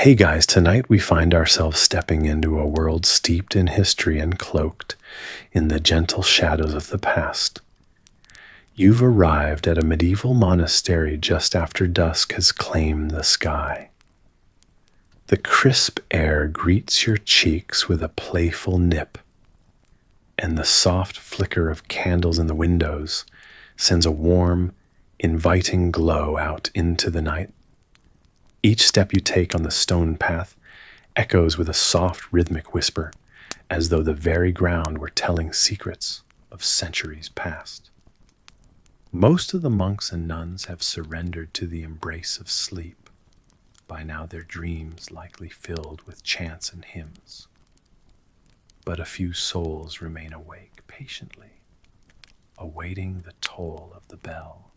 Hey guys, tonight we find ourselves stepping into a world steeped in history and cloaked in the gentle shadows of the past. You've arrived at a medieval monastery just after dusk has claimed the sky. The crisp air greets your cheeks with a playful nip, and the soft flicker of candles in the windows sends a warm, inviting glow out into the night. Each step you take on the stone path echoes with a soft rhythmic whisper, as though the very ground were telling secrets of centuries past. Most of the monks and nuns have surrendered to the embrace of sleep, by now their dreams likely filled with chants and hymns. But a few souls remain awake patiently, awaiting the toll of the bell,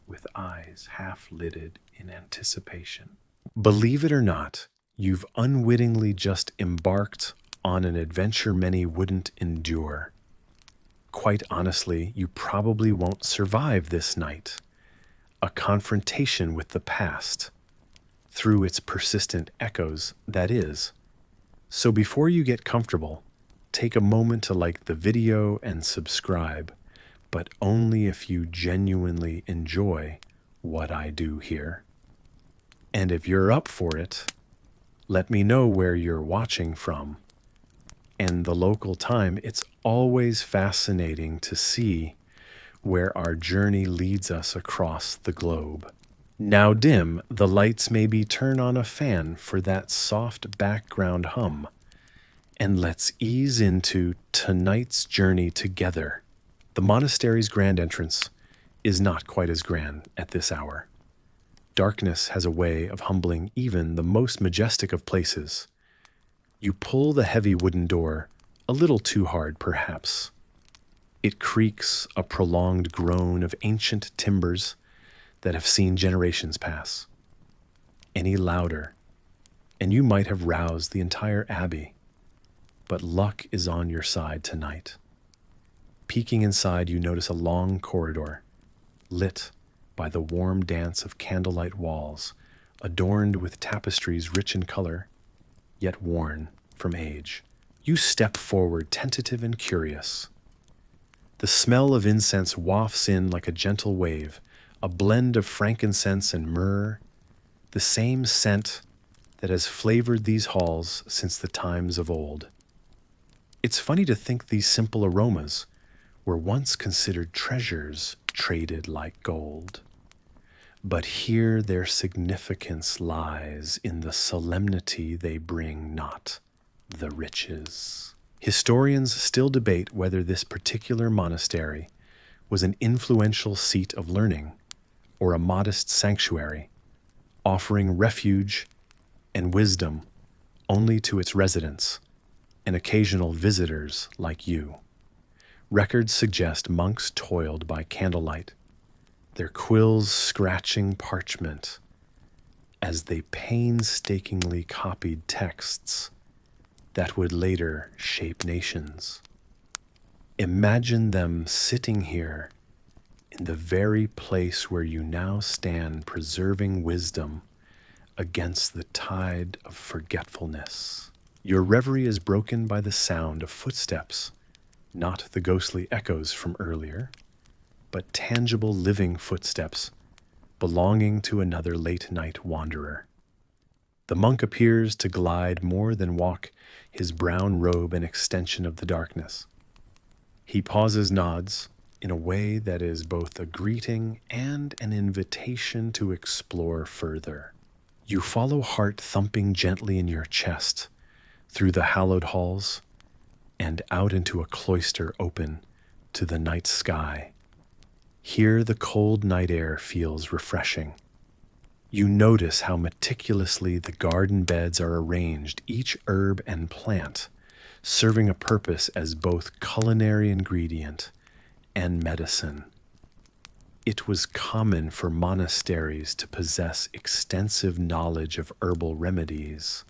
with eyes half-lidded in anticipation. Believe it or not, you've unwittingly just embarked on an adventure many wouldn't endure. Quite honestly, you probably won't survive this night. A confrontation with the past, through its persistent echoes, that is. So before you get comfortable, take a moment to like the video and subscribe, but only if you genuinely enjoy what I do here. And if you're up for it, let me know where you're watching from and the local time. It's always fascinating to see where our journey leads us across the globe. Now dim the lights, maybe turn on a fan for that soft background hum, and let's ease into tonight's journey together. The monastery's grand entrance is not quite as grand at this hour. Darkness has a way of humbling even the most majestic of places. You pull the heavy wooden door a little too hard, perhaps. It creaks, a prolonged groan of ancient timbers that have seen generations pass. Any louder, and you might have roused the entire abbey. But luck is on your side tonight. Peeking inside, you notice a long corridor, lit by the warm dance of candlelight walls, adorned with tapestries rich in color, yet worn from age. You step forward, tentative and curious. The smell of incense wafts in like a gentle wave, a blend of frankincense and myrrh, the same scent that has flavored these halls since the times of old. It's funny to think these simple aromas were once considered treasures traded like gold. But here their significance lies in the solemnity they bring, not the riches. Historians still debate whether this particular monastery was an influential seat of learning or a modest sanctuary, offering refuge and wisdom only to its residents and occasional visitors like you. Records suggest monks toiled by candlelight, their quills scratching parchment as they painstakingly copied texts that would later shape nations. Imagine them sitting here in the very place where you now stand, preserving wisdom against the tide of forgetfulness. Your reverie is broken by the sound of footsteps, not the ghostly echoes from earlier, but tangible living footsteps belonging to another late-night wanderer. The monk appears to glide more than walk, his brown robe an extension of the darkness. He pauses, nods, in a way that is both a greeting and an invitation to explore further. You follow, heart thumping gently in your chest, through the hallowed halls, and out into a cloister open to the night sky. Here the cold night air feels refreshing. You notice how meticulously the garden beds are arranged, each herb and plant serving a purpose as both culinary ingredient and medicine. It was common for monasteries to possess extensive knowledge of herbal remedies,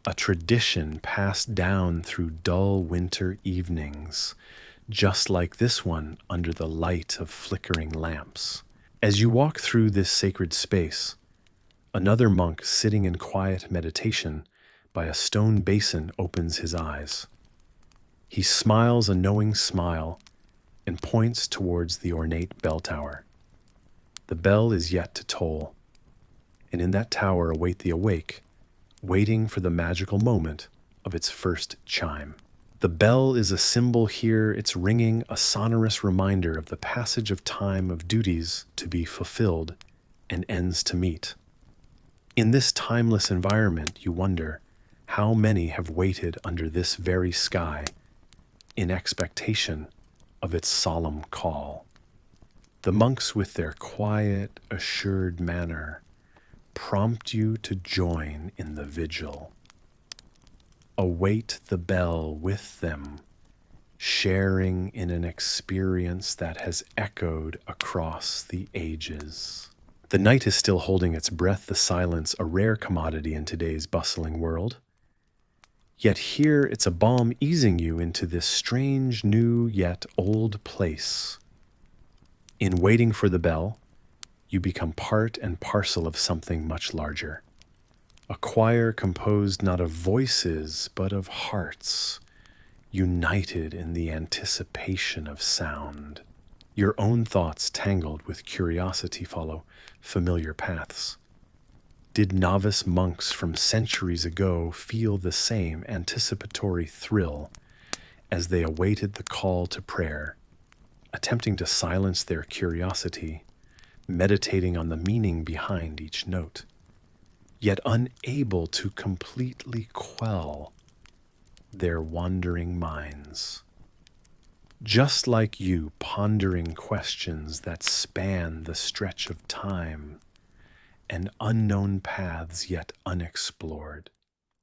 a tradition passed down through dull winter evenings, just like this one under the light of flickering lamps. As you walk through this sacred space, Another monk sitting in quiet meditation by a stone basin opens his eyes. He smiles a knowing smile and points towards the ornate bell tower. The bell is yet to toll, and in that tower await the awake, waiting for the magical moment of its first chime. The bell is a symbol here, its ringing a sonorous reminder of the passage of time, of duties to be fulfilled and ends to meet. In this timeless environment, you wonder how many have waited under this very sky in expectation of its solemn call. The monks, with their quiet, assured manner, prompt you to join in the vigil. Await the bell with them, sharing in an experience that has echoed across the ages. The night is still holding its breath, the silence a rare commodity in today's bustling world. Yet here it's a balm easing you into this strange, new yet old place. In waiting for the bell, you become part and parcel of something much larger. A choir composed not of voices, but of hearts, united in the anticipation of sound. Your own thoughts, tangled with curiosity, follow familiar paths. Did novice monks from centuries ago feel the same anticipatory thrill as they awaited the call to prayer, attempting to silence their curiosity, meditating on the meaning behind each note, yet unable to completely quell their wandering minds? Just like you, pondering questions that span the stretch of time and unknown paths yet unexplored.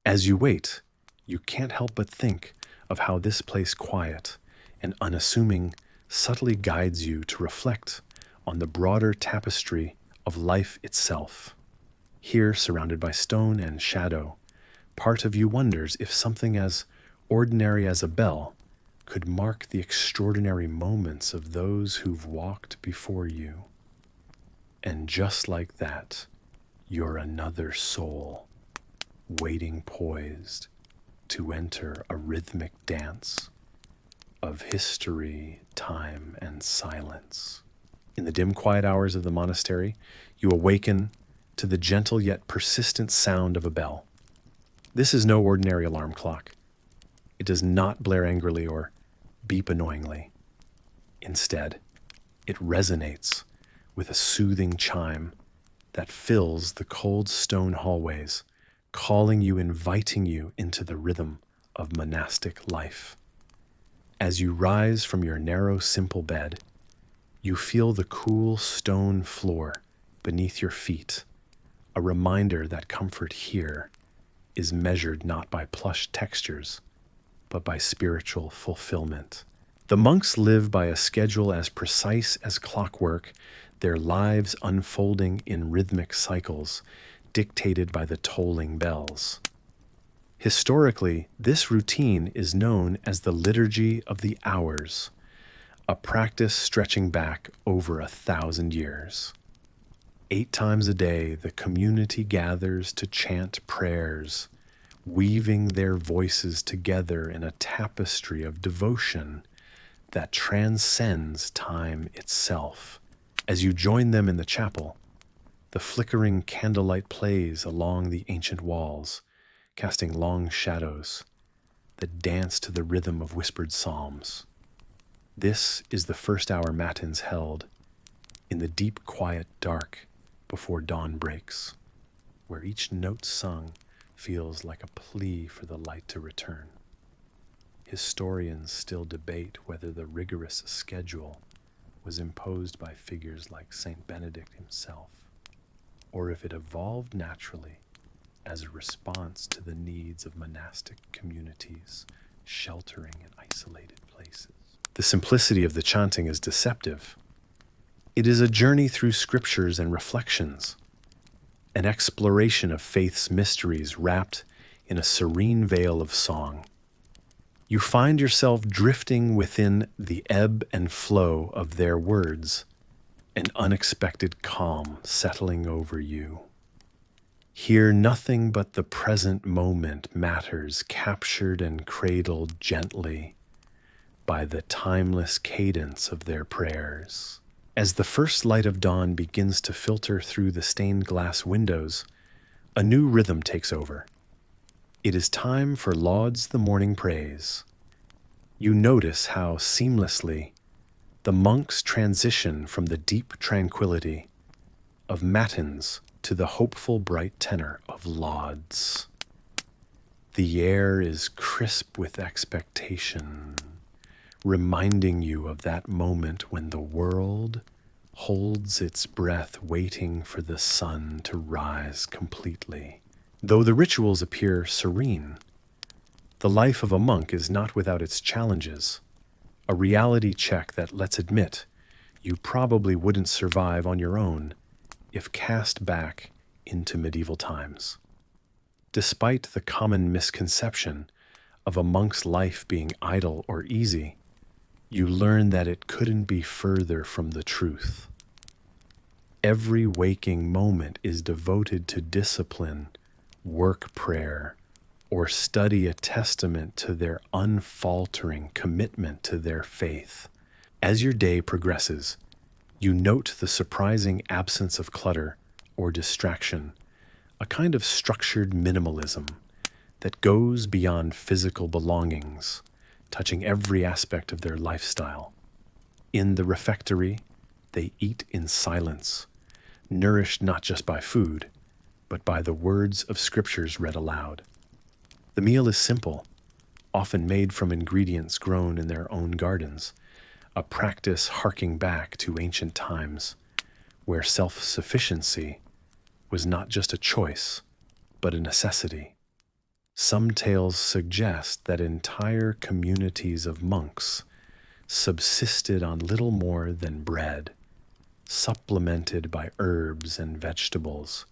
As you wait, you can't help but think of how this place, quiet and unassuming, subtly guides you to reflect on the broader tapestry of life itself. Here, surrounded by stone and shadow, part of you wonders if something as ordinary as a bell could mark the extraordinary moments of those who've walked before you. And just like that, you're another soul, waiting poised to enter a rhythmic dance of history, time, and silence. In the dim, quiet hours of the monastery, you awaken to the gentle yet persistent sound of a bell. This is no ordinary alarm clock. It does not blare angrily or beep annoyingly. Instead, it resonates with a soothing chime that fills the cold stone hallways, calling you, inviting you into the rhythm of monastic life. As you rise from your narrow, simple bed, you feel the cool stone floor beneath your feet, a reminder that comfort here is measured not by plush textures, but by spiritual fulfillment. The monks live by a schedule as precise as clockwork, their lives unfolding in rhythmic cycles dictated by the tolling bells. Historically, this routine is known as the Liturgy of the Hours, a practice stretching back over 1,000 years. 8 times a day, the community gathers to chant prayers, weaving their voices together in a tapestry of devotion that transcends time itself. As you join them in the chapel, the flickering candlelight plays along the ancient walls, casting long shadows that dance to the rhythm of whispered psalms. This is the first hour matins held in the deep, quiet dark before dawn breaks, where each note sung feels like a plea for the light to return. Historians still debate whether the rigorous schedule was imposed by figures like Saint Benedict himself, or if it evolved naturally as a response to the needs of monastic communities sheltering in isolated places. The simplicity of the chanting is deceptive. It is a journey through scriptures and reflections, an exploration of faith's mysteries wrapped in a serene veil of song. You find yourself drifting within the ebb and flow of their words, an unexpected calm settling over you. Here nothing but the present moment matters, captured and cradled gently by the timeless cadence of their prayers. As the first light of dawn begins to filter through the stained glass windows, a new rhythm takes over. It is time for Lauds the morning praise. You notice how seamlessly the monks transition from the deep tranquility of matins to the hopeful bright tenor of lauds. The air is crisp with expectation, reminding you of that moment when the world holds its breath waiting for the sun to rise completely. Though the rituals appear serene, the life of a monk is not without its challenges, a reality check that lets admit you probably wouldn't survive on your own if cast back into medieval times. Despite the common misconception of a monk's life being idle or easy, you learn that it couldn't be further from the truth. Every waking moment is devoted to discipline, work prayer, or study a testament to their unfaltering commitment to their faith. As your day progresses, you note the surprising absence of clutter or distraction, a kind of structured minimalism that goes beyond physical belongings, touching every aspect of their lifestyle. In the refectory, they eat in silence, nourished not just by food, but by the words of scriptures read aloud. The meal is simple, often made from ingredients grown in their own gardens, a practice harking back to ancient times, where self-sufficiency was not just a choice, but a necessity. Some tales suggest that entire communities of monks subsisted on little more than bread, supplemented by herbs and vegetables,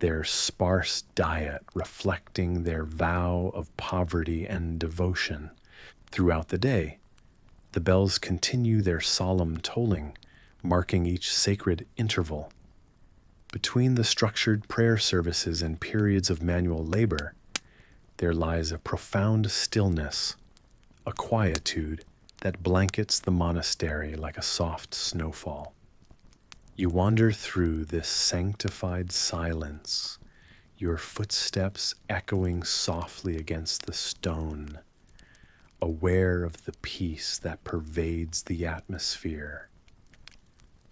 their sparse diet reflecting their vow of poverty and devotion. Throughout the day, the bells continue their solemn tolling, marking each sacred interval. Between the structured prayer services and periods of manual labor, there lies a profound stillness, a quietude that blankets the monastery like a soft snowfall. You wander through this sanctified silence, your footsteps echoing softly against the stone, aware of the peace that pervades the atmosphere,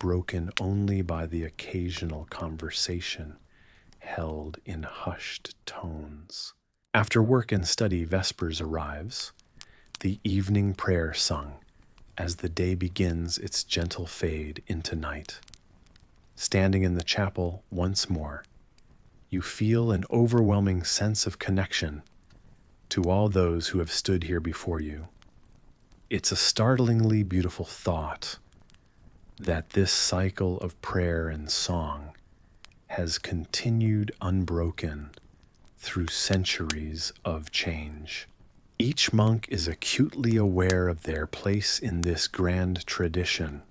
broken only by the occasional conversation held in hushed tones. After work and study, Vespers arrives, the evening prayer sung as the day begins its gentle fade into night. Standing in the chapel once more, you feel an overwhelming sense of connection to all those who have stood here before you. It's a startlingly beautiful thought that this cycle of prayer and song has continued unbroken through centuries of change. Each monk is acutely aware of their place in this grand tradition,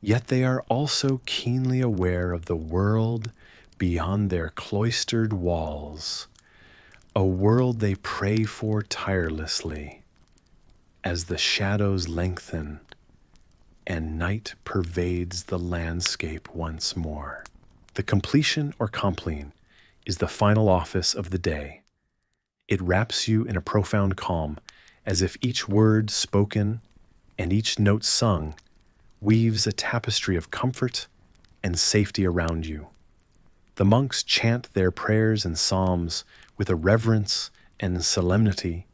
yet they are also keenly aware of the world beyond their cloistered walls, a world they pray for tirelessly as the shadows lengthen and night pervades the landscape once more. The completion or compline is the final office of the day. It wraps you in a profound calm, as if each word spoken and each note sung weaves a tapestry of comfort and safety around you. The monks chant their prayers and psalms with a reverence and solemnity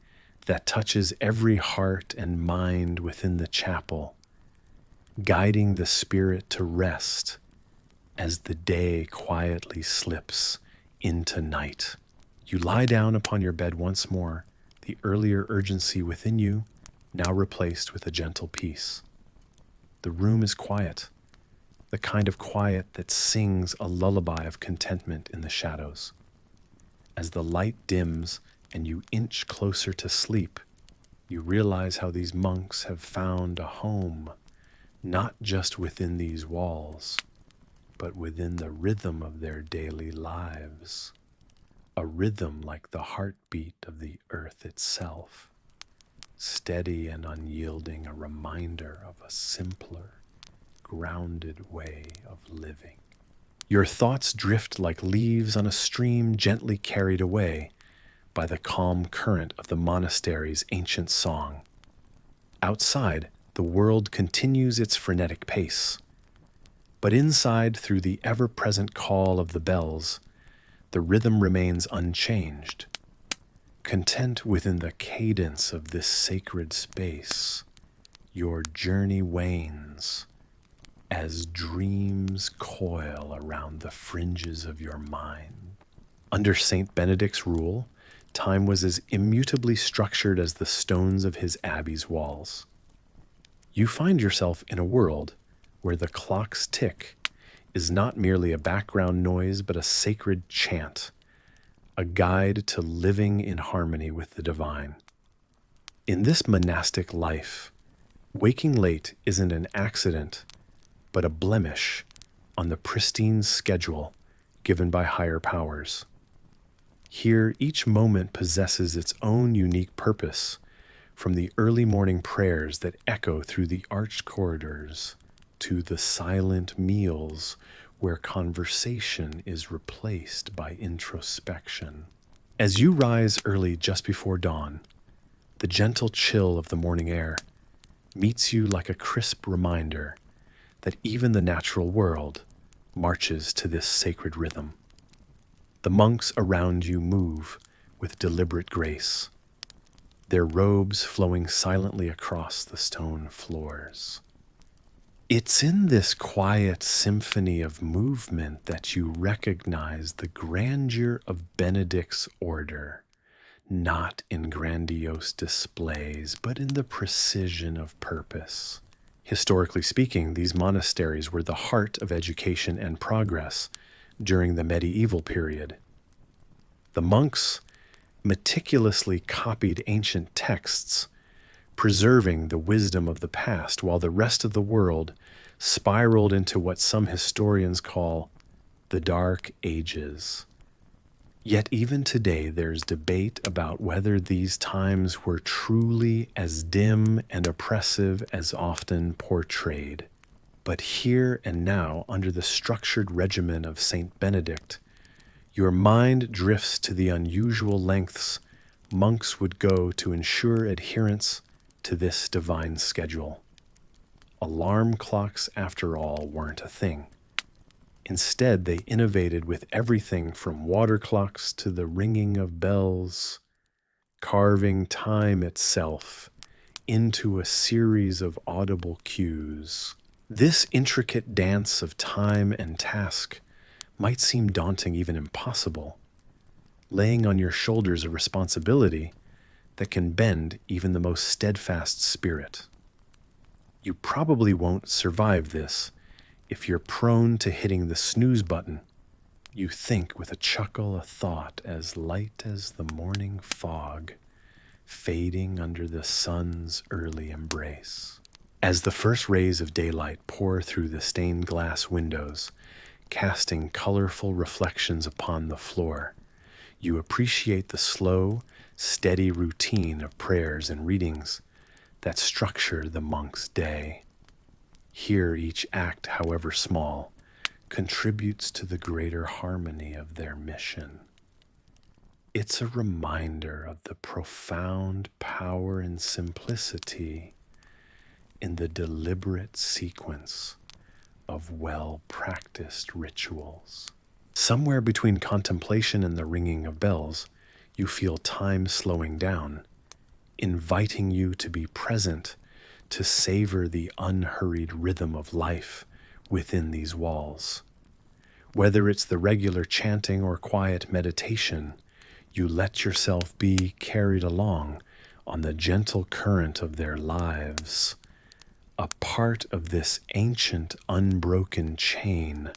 that touches every heart and mind within the chapel, guiding the spirit to rest as the day quietly slips into night. You lie down upon your bed once more, the earlier urgency within you now replaced with a gentle peace. The room is quiet, the kind of quiet that sings a lullaby of contentment in the shadows. As the light dims and you inch closer to sleep, you realize how these monks have found a home, not just within these walls, but within the rhythm of their daily lives, a rhythm like the heartbeat of the earth itself, steady and unyielding, a reminder of a simpler, grounded way of living. Your thoughts drift like leaves on a stream gently carried away by the calm current of the monastery's ancient song. Outside, the world continues its frenetic pace. But inside, through the ever-present call of the bells, the rhythm remains unchanged. Content within the cadence of this sacred space, your journey wanes as dreams coil around the fringes of your mind. Under Saint Benedict's rule, time was as immutably structured as the stones of his abbey's walls. You find yourself in a world where the clock's tick is not merely a background noise, but a sacred chant, a guide to living in harmony with the divine. In this monastic life, waking late isn't an accident, but a blemish on the pristine schedule given by higher powers. Here, each moment possesses its own unique purpose, from the early morning prayers that echo through the arched corridors to the silent meals where conversation is replaced by introspection. As you rise early just before dawn, the gentle chill of the morning air meets you like a crisp reminder that even the natural world marches to this sacred rhythm. The monks around you move with deliberate grace, their robes flowing silently across the stone floors. It's in this quiet symphony of movement that you recognize the grandeur of Benedict's order, not in grandiose displays, but in the precision of purpose. Historically speaking, these monasteries were the heart of education and progress during the medieval period. The monks meticulously copied ancient texts, preserving the wisdom of the past, while the rest of the world spiraled into what some historians call the Dark Ages. Yet even today there's debate about whether these times were truly as dim and oppressive as often portrayed. But here and now, under the structured regimen of Saint Benedict, your mind drifts to the unusual lengths monks would go to ensure adherence to this divine schedule. Alarm clocks, after all, weren't a thing. Instead, they innovated with everything from water clocks to the ringing of bells, carving time itself into a series of audible cues. This intricate dance of time and task might seem daunting, even impossible, laying on your shoulders a responsibility that can bend even the most steadfast spirit. You probably won't survive this if you're prone to hitting the snooze button. You think with a chuckle, a thought as light as the morning fog, fading under the sun's early embrace. As the first rays of daylight pour through the stained glass windows, casting colorful reflections upon the floor, you appreciate the slow, steady routine of prayers and readings that structure the monk's day. Here, each act, however small, contributes to the greater harmony of their mission. It's a reminder of the profound power and simplicity in the deliberate sequence of well-practiced rituals. Somewhere between contemplation and the ringing of bells, you feel time slowing down, inviting you to be present, to savor the unhurried rhythm of life within these walls. Whether it's the regular chanting or quiet meditation, you let yourself be carried along on the gentle current of their lives, a part of this ancient unbroken chain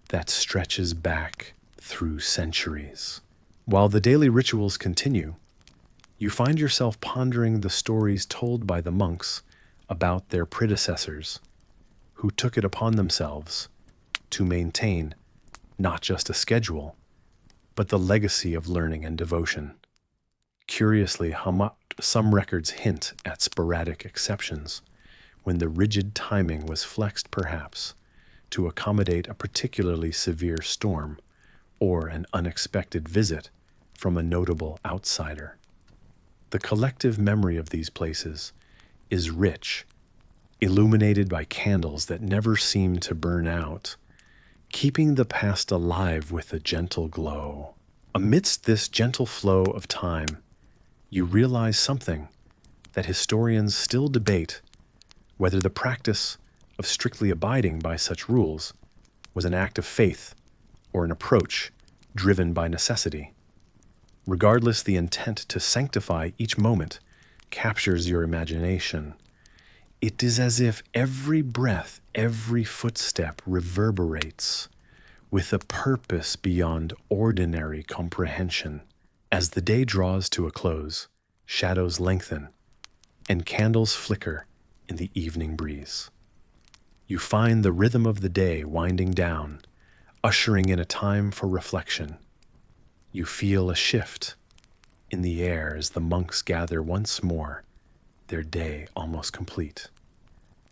that stretches back through centuries. While the daily rituals continue, you find yourself pondering the stories told by the monks about their predecessors, who took it upon themselves to maintain not just a schedule, but the legacy of learning and devotion. Curiously, some records hint at sporadic exceptions, when the rigid timing was flexed perhaps to accommodate a particularly severe storm or an unexpected visit from a notable outsider. The collective memory of these places is rich, illuminated by candles that never seem to burn out, keeping the past alive with a gentle glow. Amidst this gentle flow of time, you realize something that historians still debate: whether the practice of strictly abiding by such rules was an act of faith or an approach driven by necessity. Regardless, the intent to sanctify each moment captures your imagination. It is as if every breath, every footstep reverberates with a purpose beyond ordinary comprehension. As the day draws to a close, shadows lengthen and candles flicker in the evening breeze. You find the rhythm of the day winding down, ushering in a time for reflection. You feel a shift in the air as the monks gather once more, their day almost complete.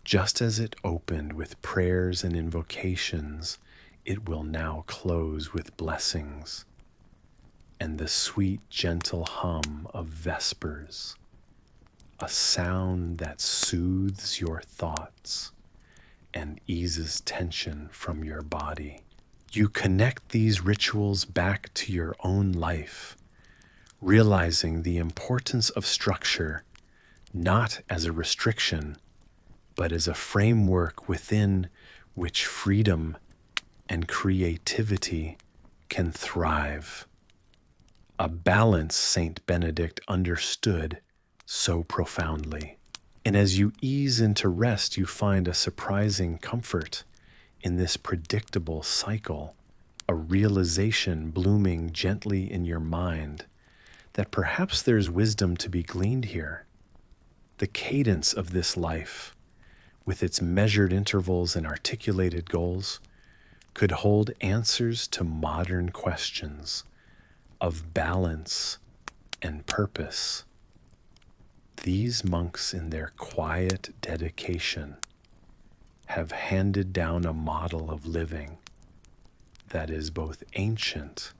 Just as it opened with prayers and invocations, it will now close with blessings and the sweet, gentle hum of vespers, a sound that soothes your thoughts and eases tension from your body. You connect these rituals back to your own life, realizing the importance of structure not as a restriction, but as a framework within which freedom and creativity can thrive. A balance Saint Benedict understood so profoundly. And as you ease into rest, you find a surprising comfort in this predictable cycle, a realization blooming gently in your mind that perhaps there's wisdom to be gleaned here. The cadence of this life, with its measured intervals and articulated goals, could hold answers to modern questions of balance and purpose. These monks, in their quiet dedication, have handed down a model of living that is both ancient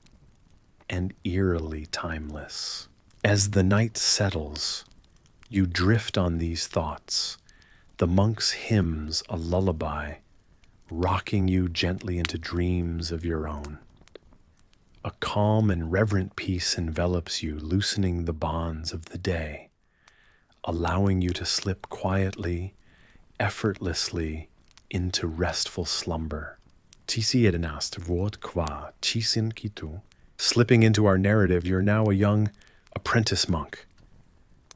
and eerily timeless. As the night settles, you drift on these thoughts, the monks' hymns a lullaby, rocking you gently into dreams of your own. A calm and reverent peace envelops you, loosening the bonds of the day, allowing you to slip quietly, effortlessly into restful slumber. Tisi edenast vod qua chisin kitu. Slipping into our narrative, you're now a young apprentice monk,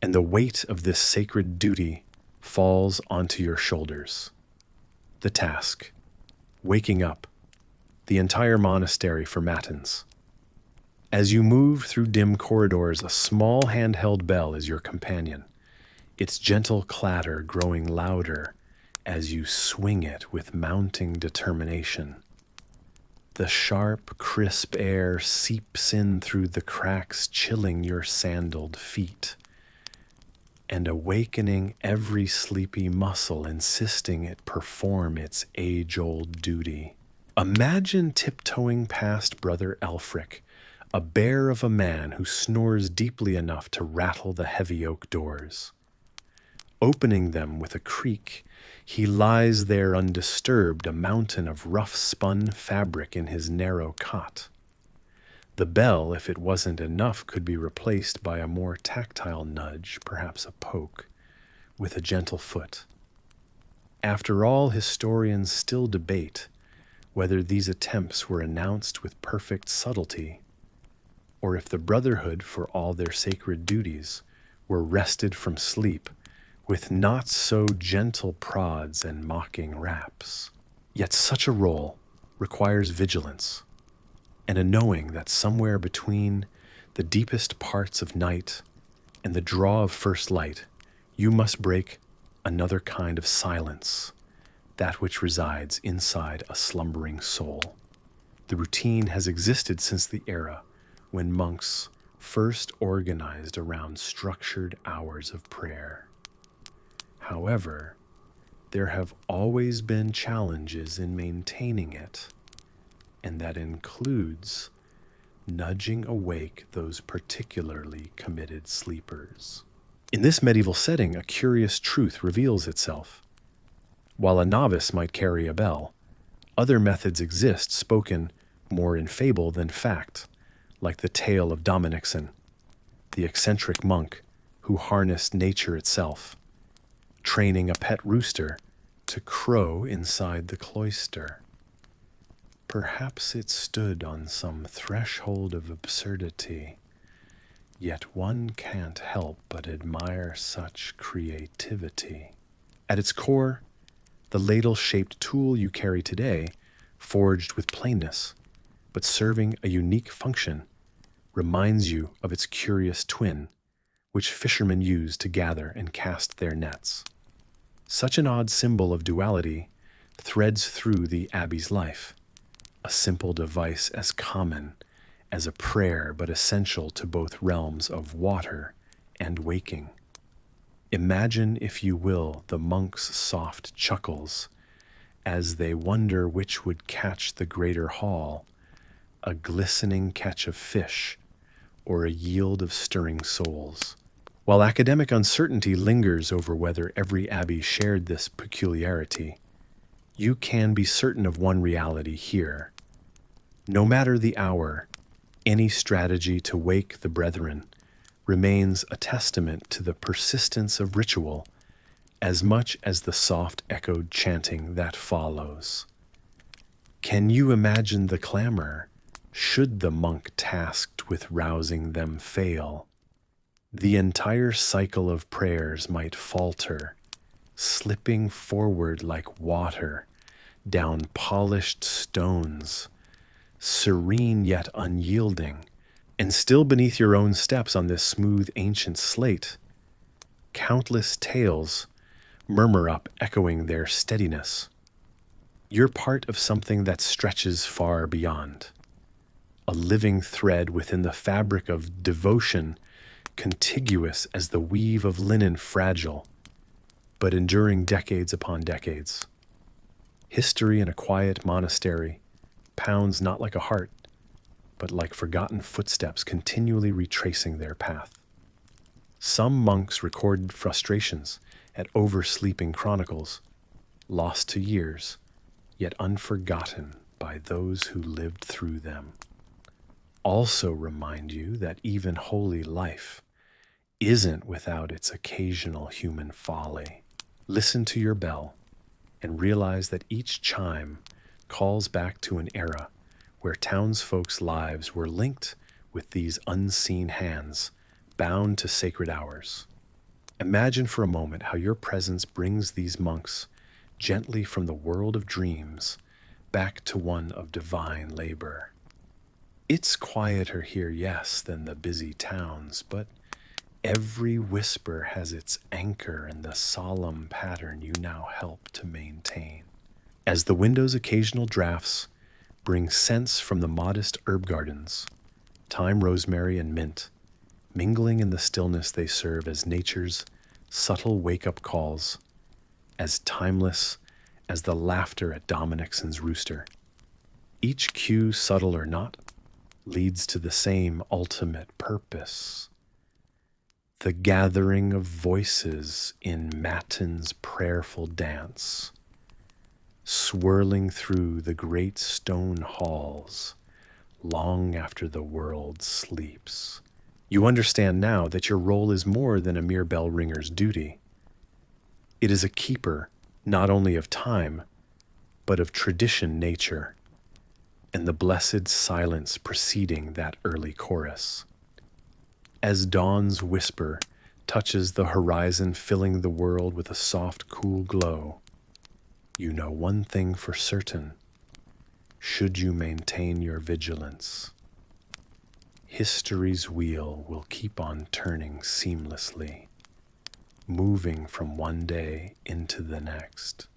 and the weight of this sacred duty falls onto your shoulders. The task: waking up the entire monastery for matins. As you move through dim corridors, a small handheld bell is your companion, its gentle clatter growing louder as you swing it with mounting determination. The sharp, crisp air seeps in through the cracks, chilling your sandaled feet and awakening every sleepy muscle, insisting it perform its age-old duty. Imagine tiptoeing past Brother Elfric, a bear of a man who snores deeply enough to rattle the heavy oak doors. Opening them with a creak, he lies there undisturbed, a mountain of rough-spun fabric in his narrow cot. The bell, if it wasn't enough, could be replaced by a more tactile nudge, perhaps a poke, with a gentle foot. After all, historians still debate whether these attempts were announced with perfect subtlety, or if the brotherhood, for all their sacred duties, were wrested from sleep with not-so-gentle prods and mocking raps. Yet such a role requires vigilance, and a knowing that somewhere between the deepest parts of night and the draw of first light, you must break another kind of silence, that which resides inside a slumbering soul. The routine has existed since the era when monks first organized around structured hours of prayer. However, there have always been challenges in maintaining it, and that includes nudging awake those particularly committed sleepers. In this medieval setting, a curious truth reveals itself. While a novice might carry a bell, other methods exist spoken more in fable than fact, like the tale of Dominicson, the eccentric monk who harnessed nature itself, training a pet rooster to crow inside the cloister. Perhaps it stood on some threshold of absurdity, yet one can't help but admire such creativity. At its core, the ladle-shaped tool you carry today, forged with plainness, but serving a unique function, reminds you of its curious twin, which fishermen use to gather and cast their nets. Such an odd symbol of duality threads through the abbey's life, a simple device as common as a prayer but essential to both realms of water and waking. Imagine, if you will, the monks' soft chuckles as they wonder which would catch the greater haul, a glistening catch of fish or a yield of stirring souls. While academic uncertainty lingers over whether every abbey shared this peculiarity, you can be certain of one reality here. No matter the hour, any strategy to wake the brethren remains a testament to the persistence of ritual as much as the soft-echoed chanting that follows. Can you imagine the clamor should the monk tasked with rousing them fail? The entire cycle of prayers might falter, slipping forward like water down polished stones, serene yet unyielding, and still beneath your own steps on this smooth ancient slate, countless tales murmur up echoing their steadiness. You're part of something that stretches far beyond, a living thread within the fabric of devotion, contiguous as the weave of linen fragile, but enduring decades upon decades. History in a quiet monastery pounds not like a heart, but like forgotten footsteps continually retracing their path. Some monks recorded frustrations at oversleeping chronicles, lost to years, yet unforgotten by those who lived through them. Also remind you that even holy life isn't without its occasional human folly. Listen to your bell and realize that each chime calls back to an era where townsfolk's lives were linked with these unseen hands bound to sacred hours. Imagine for a moment how your presence brings these monks gently from the world of dreams back to one of divine labor. It's quieter here, yes, than the busy towns, but every whisper has its anchor in the solemn pattern you now help to maintain. As the window's occasional drafts bring scents from the modest herb gardens, thyme, rosemary, and mint, mingling in the stillness, they serve as nature's subtle wake-up calls, as timeless as the laughter at Dominicson's rooster. Each cue, subtle or not, leads to the same ultimate purpose: the gathering of voices in matin's prayerful dance, swirling through the great stone halls long after the world sleeps. You understand now that your role is more than a mere bell ringer's duty. It is a keeper not only of time, but of tradition nature, and the blessed silence preceding that early chorus. As dawn's whisper touches the horizon, filling the world with a soft, cool glow, you know one thing for certain, should you maintain your vigilance. History's wheel will keep on turning seamlessly, moving from one day into the next.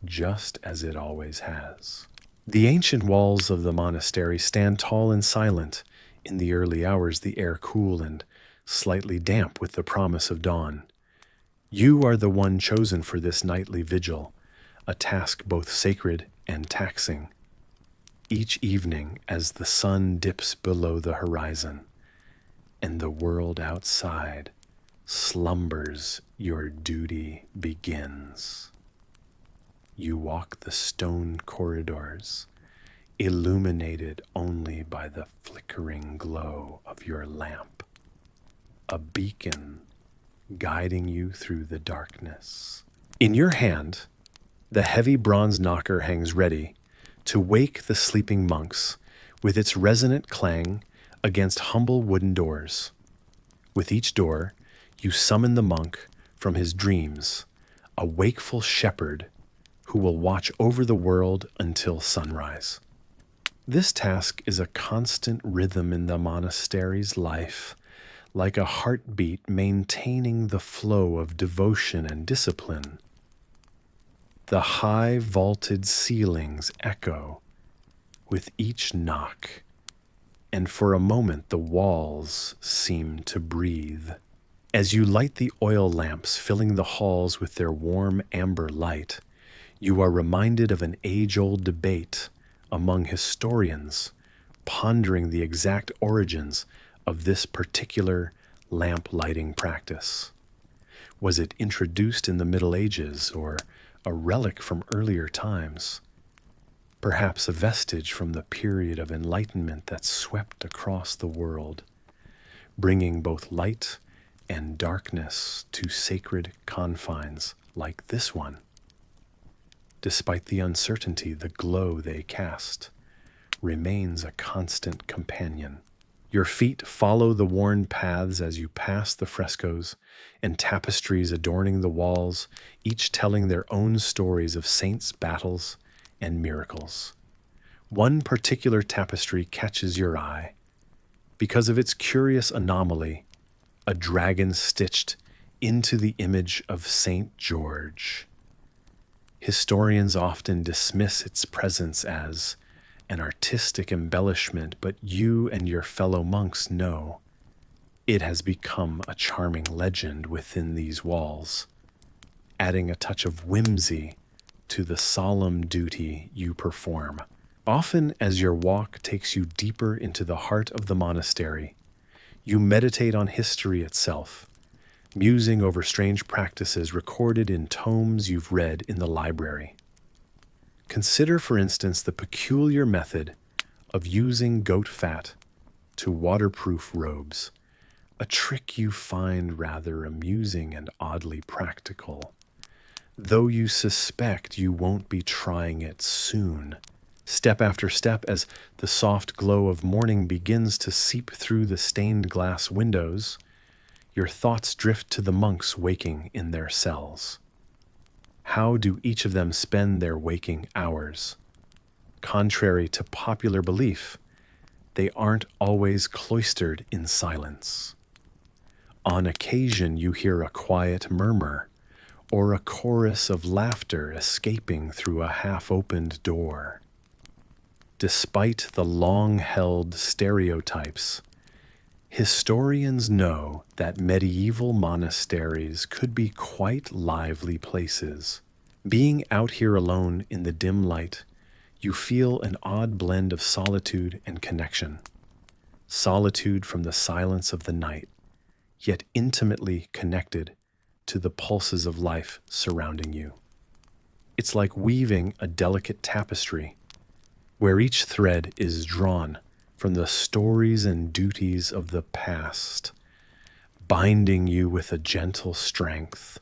just as it always has. The ancient walls of the monastery stand tall and silent. In the early hours, the air cool and slightly damp with the promise of dawn. You are the one chosen for this nightly vigil, a task both sacred and taxing. Each evening, as the sun dips below the horizon and the world outside slumbers, your duty begins. You walk the stone corridors, illuminated only by the flickering glow of your lamp, a beacon guiding you through the darkness. In your hand, the heavy bronze knocker hangs ready to wake the sleeping monks with its resonant clang against humble wooden doors. With each door, you summon the monk from his dreams, a wakeful shepherd who will watch over the world until sunrise. This task is a constant rhythm in the monastery's life, like a heartbeat maintaining the flow of devotion and discipline. The high vaulted ceilings echo with each knock, and for a moment the walls seem to breathe. As you light the oil lamps filling the halls with their warm amber light, you are reminded of an age-old debate among historians pondering the exact origins of this particular lamp lighting practice. Was it introduced in the Middle Ages or a relic from earlier times? Perhaps a vestige from the period of enlightenment that swept across the world, bringing both light and darkness to sacred confines like this one. Despite the uncertainty, the glow they cast remains a constant companion. Your feet follow the worn paths as you pass the frescoes and tapestries adorning the walls, each telling their own stories of saints' battles and miracles. One particular tapestry catches your eye because of its curious anomaly, a dragon stitched into the image of Saint George. Historians often dismiss its presence as an artistic embellishment, but you and your fellow monks know it has become a charming legend within these walls, adding a touch of whimsy to the solemn duty you perform. Often, as your walk takes you deeper into the heart of the monastery, you meditate on history itself, musing over strange practices recorded in tomes you've read in the library. Consider, for instance, the peculiar method of using goat fat to waterproof robes, a trick you find rather amusing and oddly practical, though you suspect you won't be trying it soon. Step after step, as the soft glow of morning begins to seep through the stained glass windows, your thoughts drift to the monks waking in their cells. How do each of them spend their waking hours? Contrary to popular belief, they aren't always cloistered in silence. On occasion, you hear a quiet murmur or a chorus of laughter escaping through a half-opened door. Despite the long-held stereotypes, historians know that medieval monasteries could be quite lively places. Being out here alone in the dim light, you feel an odd blend of solitude and connection. Solitude from the silence of the night, yet intimately connected to the pulses of life surrounding you. It's like weaving a delicate tapestry, where each thread is drawn from the stories and duties of the past, binding you with a gentle strength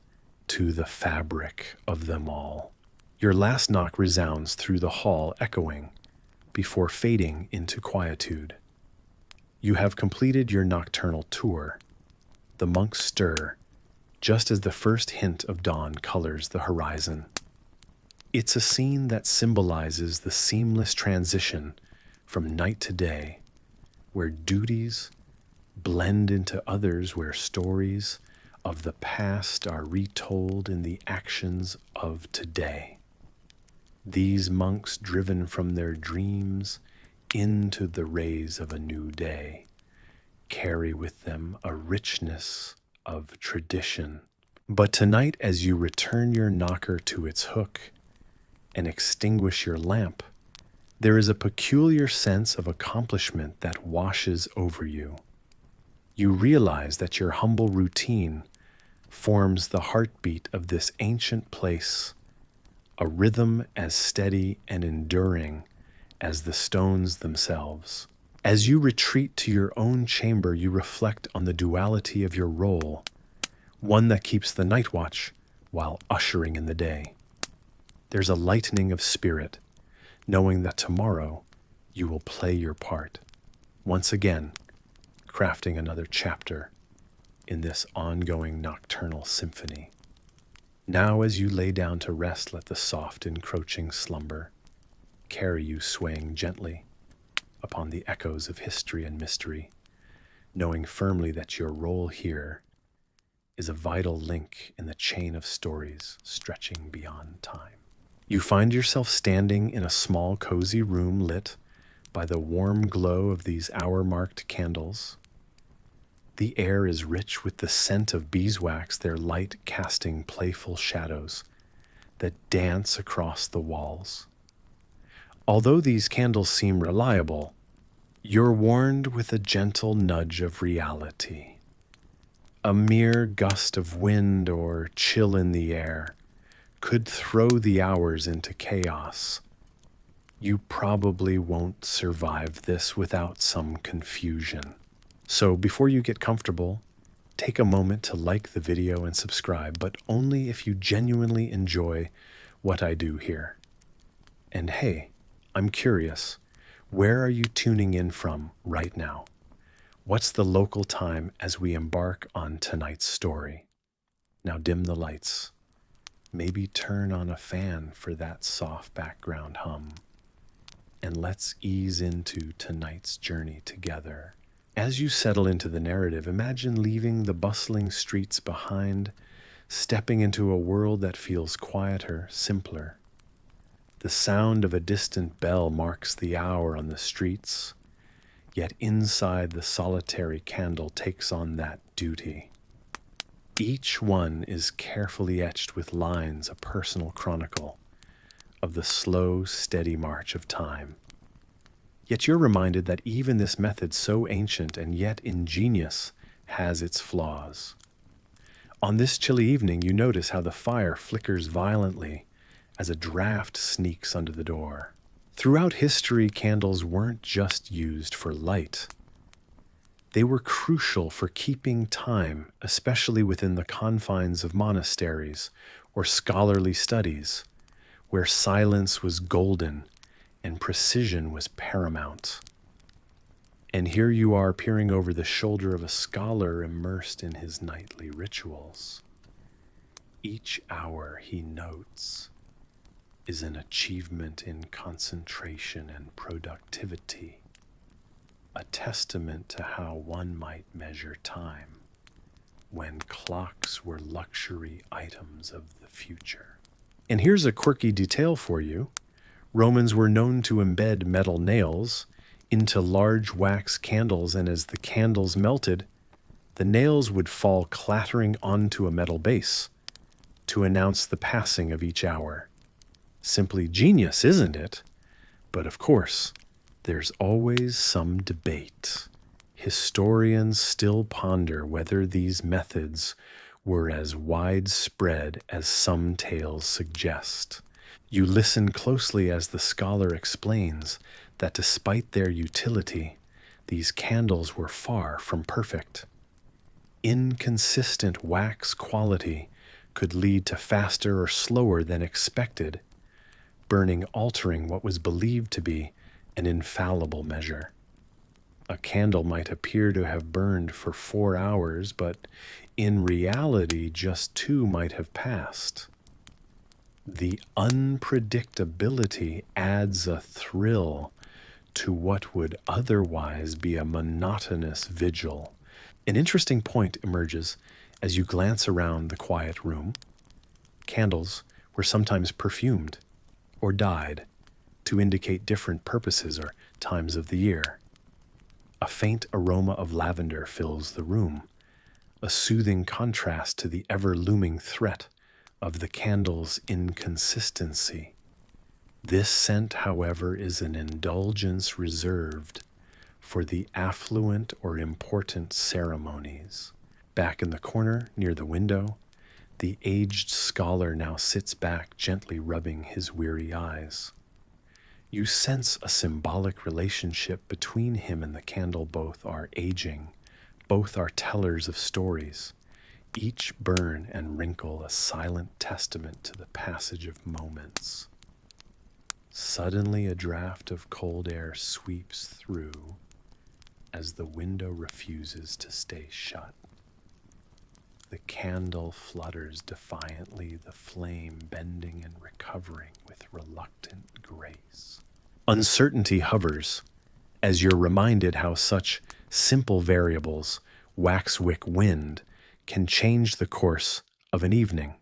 to the fabric of them all. Your last knock resounds through the hall, echoing before fading into quietude. You have completed your nocturnal tour. The monks stir just as the first hint of dawn colors the horizon. It's a scene that symbolizes the seamless transition from night to day, where duties blend into others, where stories of the past are retold in the actions of today. These monks, driven from their dreams into the rays of a new day, carry with them a richness of tradition. But tonight, as you return your knocker to its hook and extinguish your lamp, there is a peculiar sense of accomplishment that washes over you. You realize that your humble routine forms the heartbeat of this ancient place, a rhythm as steady and enduring as the stones themselves. As you retreat to your own chamber, you reflect on the duality of your role, one that keeps the night watch while ushering in the day. There's a lightening of spirit, knowing that tomorrow you will play your part, once again, crafting another chapter in this ongoing nocturnal symphony. Now, as you lay down to rest, let the soft, encroaching slumber carry you swaying gently upon the echoes of history and mystery, knowing firmly that your role here is a vital link in the chain of stories stretching beyond time. You find yourself standing in a small, cozy room lit by the warm glow of these hour-marked candles. The air is rich with the scent of beeswax, their light casting playful shadows that dance across the walls. Although these candles seem reliable, you're warned with a gentle nudge of reality. A mere gust of wind or chill in the air could throw the hours into chaos. You probably won't survive this without some confusion. So before you get comfortable, take a moment to like the video and subscribe, but only if you genuinely enjoy what I do here. And hey, I'm curious, where are you tuning in from right now? What's the local time as we embark on tonight's story? Now dim the lights. Maybe turn on a fan for that soft background hum. And let's ease into tonight's journey together. As you settle into the narrative, imagine leaving the bustling streets behind, stepping into a world that feels quieter, simpler. The sound of a distant bell marks the hour on the streets, yet inside the solitary candle takes on that duty. Each one is carefully etched with lines, a personal chronicle of the slow, steady march of time. Yet you're reminded that even this method, so ancient and yet ingenious, has its flaws. On this chilly evening, you notice how the fire flickers violently as a draft sneaks under the door. Throughout history, candles weren't just used for light. They were crucial for keeping time, especially within the confines of monasteries or scholarly studies, where silence was golden and precision was paramount. And here you are peering over the shoulder of a scholar immersed in his nightly rituals. Each hour, he notes, is an achievement in concentration and productivity, a testament to how one might measure time when clocks were luxury items of the future. And here's a quirky detail for you. Romans were known to embed metal nails into large wax candles, and as the candles melted, the nails would fall clattering onto a metal base to announce the passing of each hour. Simply genius, isn't it? But of course, there's always some debate. Historians still ponder whether these methods were as widespread as some tales suggest. You listen closely as the scholar explains that despite their utility, these candles were far from perfect. Inconsistent wax quality could lead to faster or slower than expected, burning altering what was believed to be an infallible measure. A candle might appear to have burned for 4 hours, but in reality just 2 might have passed. The unpredictability adds a thrill to what would otherwise be a monotonous vigil. An interesting point emerges as you glance around the quiet room. Candles were sometimes perfumed, or died to indicate different purposes or times of the year. A faint aroma of lavender fills the room, a soothing contrast to the ever-looming threat of the candle's inconsistency. This scent, however, is an indulgence reserved for the affluent or important ceremonies. Back in the corner, near the window, the aged scholar now sits back, gently rubbing his weary eyes. You sense a symbolic relationship between him and the candle. Both are aging, both are tellers of stories, each burn and wrinkle a silent testament to the passage of moments. Suddenly a draft of cold air sweeps through as the window refuses to stay shut. The candle flutters defiantly, the flame bending and recovering with reluctant grace. Uncertainty hovers as you're reminded how such simple variables, waxwick wind, can change the course of an evening.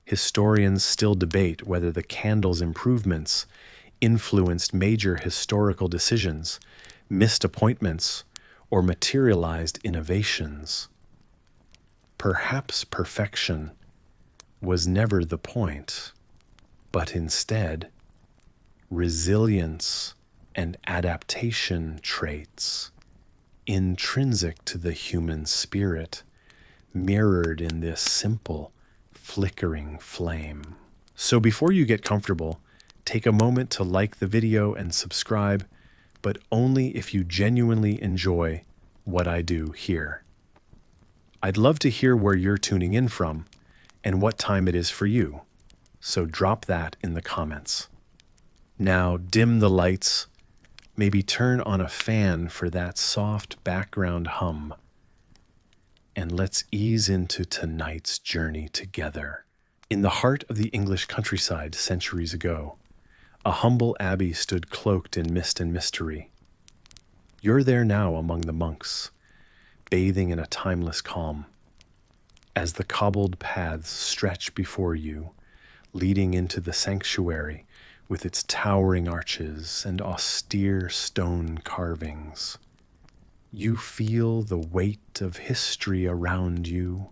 Historians still debate whether the candle's improvements influenced major historical decisions, missed appointments, or materialized innovations. Perhaps perfection was never the point, but instead, resilience and adaptation traits intrinsic to the human spirit mirrored in this simple, flickering flame. So before you get comfortable, take a moment to like the video and subscribe, but only if you genuinely enjoy what I do here. I'd love to hear where you're tuning in from and what time it is for you, so drop that in the comments. Now dim the lights, maybe turn on a fan for that soft background hum, and let's ease into tonight's journey together. In the heart of the English countryside centuries ago, a humble abbey stood cloaked in mist and mystery. You're there now among the monks, bathing in a timeless calm. As the cobbled paths stretch before you, leading into the sanctuary with its towering arches and austere stone carvings, you feel the weight of history around you,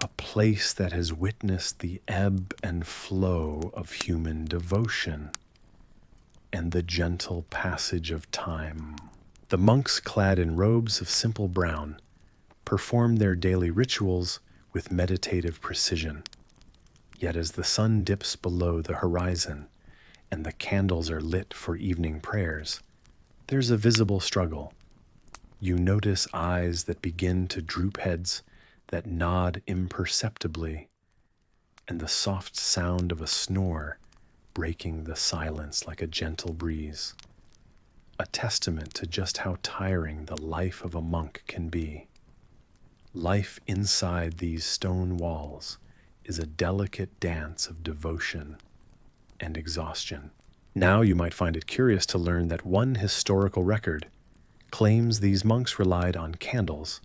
a place that has witnessed the ebb and flow of human devotion and the gentle passage of time. The monks, clad in robes of simple brown, perform their daily rituals with meditative precision. Yet as the sun dips below the horizon and the candles are lit for evening prayers, there's a visible struggle. You notice eyes that begin to droop, heads that nod imperceptibly, and the soft sound of a snore breaking the silence like a gentle breeze. A testament to just how tiring the life of a monk can be. Life inside these stone walls is a delicate dance of devotion and exhaustion. Now you might find it curious to learn that one historical record claims these monks relied on candles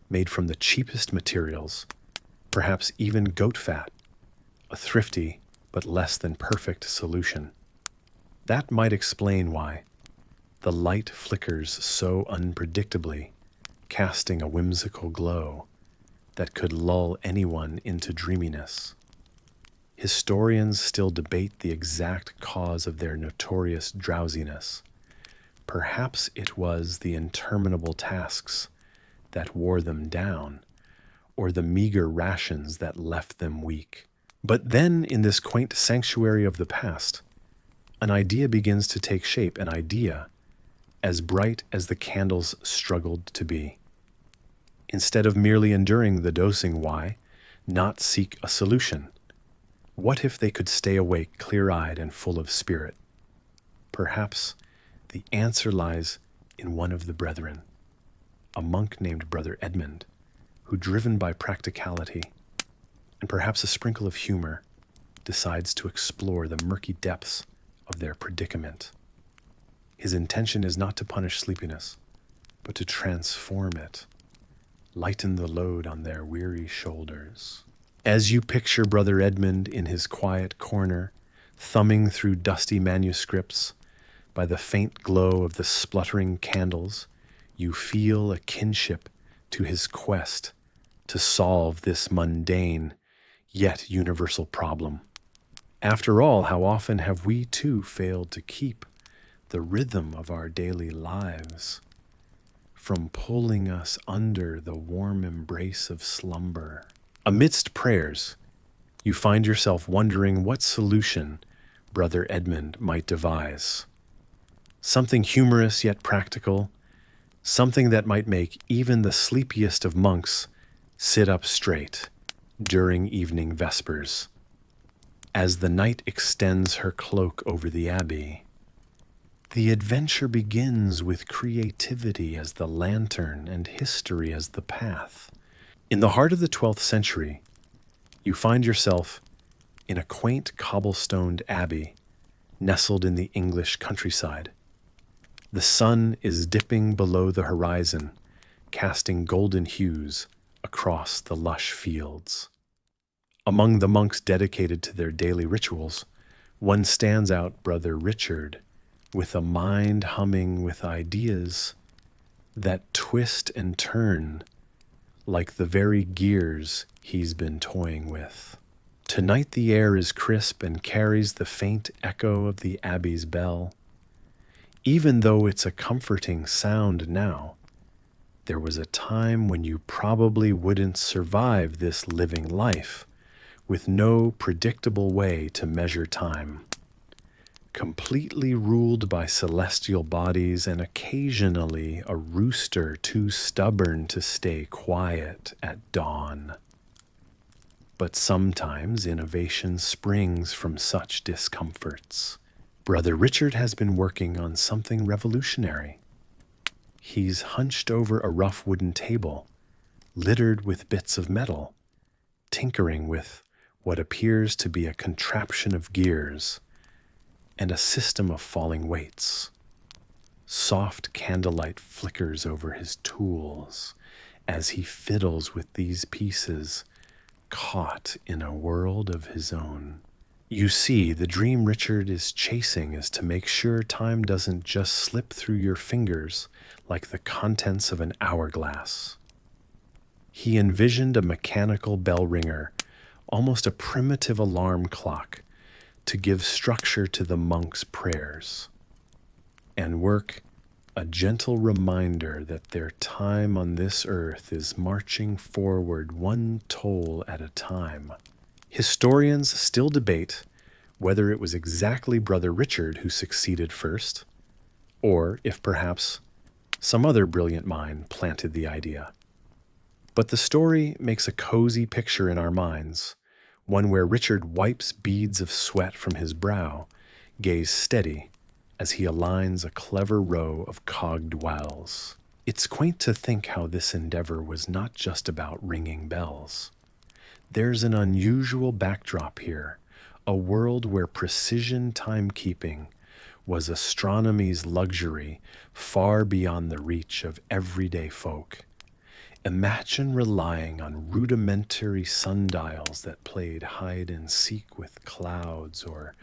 made from the cheapest materials, perhaps even goat fat, a thrifty but less than perfect solution. That might explain why the light flickers so unpredictably, casting a whimsical glow that could lull anyone into dreaminess. Historians still debate the exact cause of their notorious drowsiness. Perhaps it was the interminable tasks that wore them down, or the meager rations that left them weak. But then, in this quaint sanctuary of the past, an idea begins to take shape, an idea as bright as the candles struggled to be. Instead of merely enduring the dosing, why not seek a solution? What if they could stay awake, clear-eyed, and full of spirit? Perhaps the answer lies in one of the brethren, a monk named Brother Edmund, who, driven by practicality and perhaps a sprinkle of humor, decides to explore the murky depths of their predicament. His intention is not to punish sleepiness, but to transform it, lighten the load on their weary shoulders. As you picture Brother Edmund in his quiet corner, Thumbing through dusty manuscripts, by the faint glow of the spluttering candles, you feel a kinship to his quest to solve this mundane yet universal problem. After all, how often have we too failed to keep the rhythm of our daily lives from pulling us under the warm embrace of slumber? Amidst prayers, you find yourself wondering what solution Brother Edmund might devise. Something humorous yet practical, something that might make even the sleepiest of monks sit up straight during evening vespers. As the night extends her cloak over the abbey, the adventure begins with creativity as the lantern and history as the path. In the heart of the 12th century, you find yourself in a quaint cobblestoned abbey nestled in the English countryside. The sun is dipping below the horizon, casting golden hues across the lush fields. Among the monks dedicated to their daily rituals, one stands out Brother Richard, with a mind humming with ideas that twist and turn like the very gears he's been toying with. Tonight the air is crisp and carries the faint echo of the abbey's bell. Even though it's a comforting sound now, there was a time when you probably wouldn't survive this living life with no predictable way to measure time. Completely ruled by celestial bodies and occasionally a rooster too stubborn to stay quiet at dawn. But sometimes innovation springs from such discomforts. Brother Richard has been working on something revolutionary. He's hunched over a rough wooden table, littered with bits of metal, tinkering with what appears to be a contraption of gears and a system of falling weights. Soft candlelight flickers over his tools as he fiddles with these pieces, caught in a world of his own. You see, the dream Richard is chasing is to make sure time doesn't just slip through your fingers like the contents of an hourglass. He envisioned a mechanical bell ringer, almost a primitive alarm clock, to give structure to the monks' prayers, and work a gentle reminder that their time on this earth is marching forward one toll at a time. Historians still debate whether it was exactly Brother Richard who succeeded first, or if perhaps some other brilliant mind planted the idea. But the story makes a cozy picture in our minds, one where Richard wipes beads of sweat from his brow, gaze steady as he aligns a clever row of cogged wells. It's quaint to think how this endeavor was not just about ringing bells. There's an unusual backdrop here, a world where precision timekeeping was astronomy's luxury far beyond the reach of everyday folk. Imagine relying on rudimentary sundials that played hide and seek with clouds, or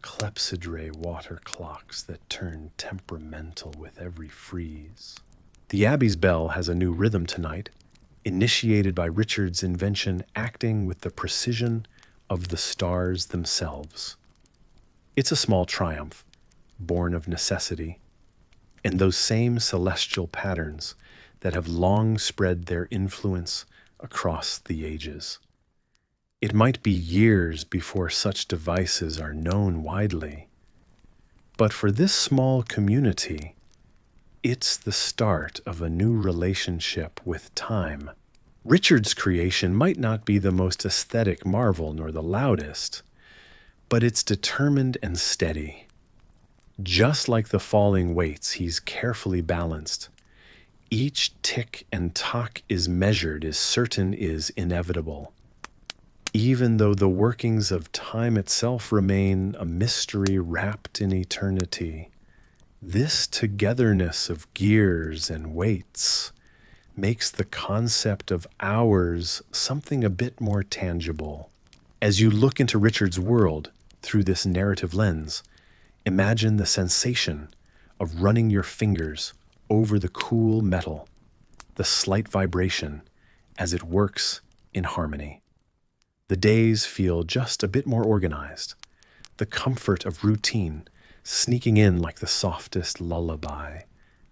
clepsydre water clocks that turned temperamental with every freeze. The Abbey's bell has a new rhythm tonight, initiated by Richard's invention, acting with the precision of the stars themselves. It's a small triumph, born of necessity, and those same celestial patterns that have long spread their influence across the ages. It might be years before such devices are known widely, but for this small community, it's the start of a new relationship with time. Richard's creation might not be the most aesthetic marvel nor the loudest, but it's determined and steady. Just like the falling weights he's carefully balanced, each tick and tock is measured, is certain, is inevitable. Even though the workings of time itself remain a mystery wrapped in eternity, this togetherness of gears and weights makes the concept of hours something a bit more tangible. As you look into Richard's world through this narrative lens, imagine the sensation of running your fingers over the cool metal, the slight vibration as it works in harmony. The days feel just a bit more organized, the comfort of routine sneaking in like the softest lullaby,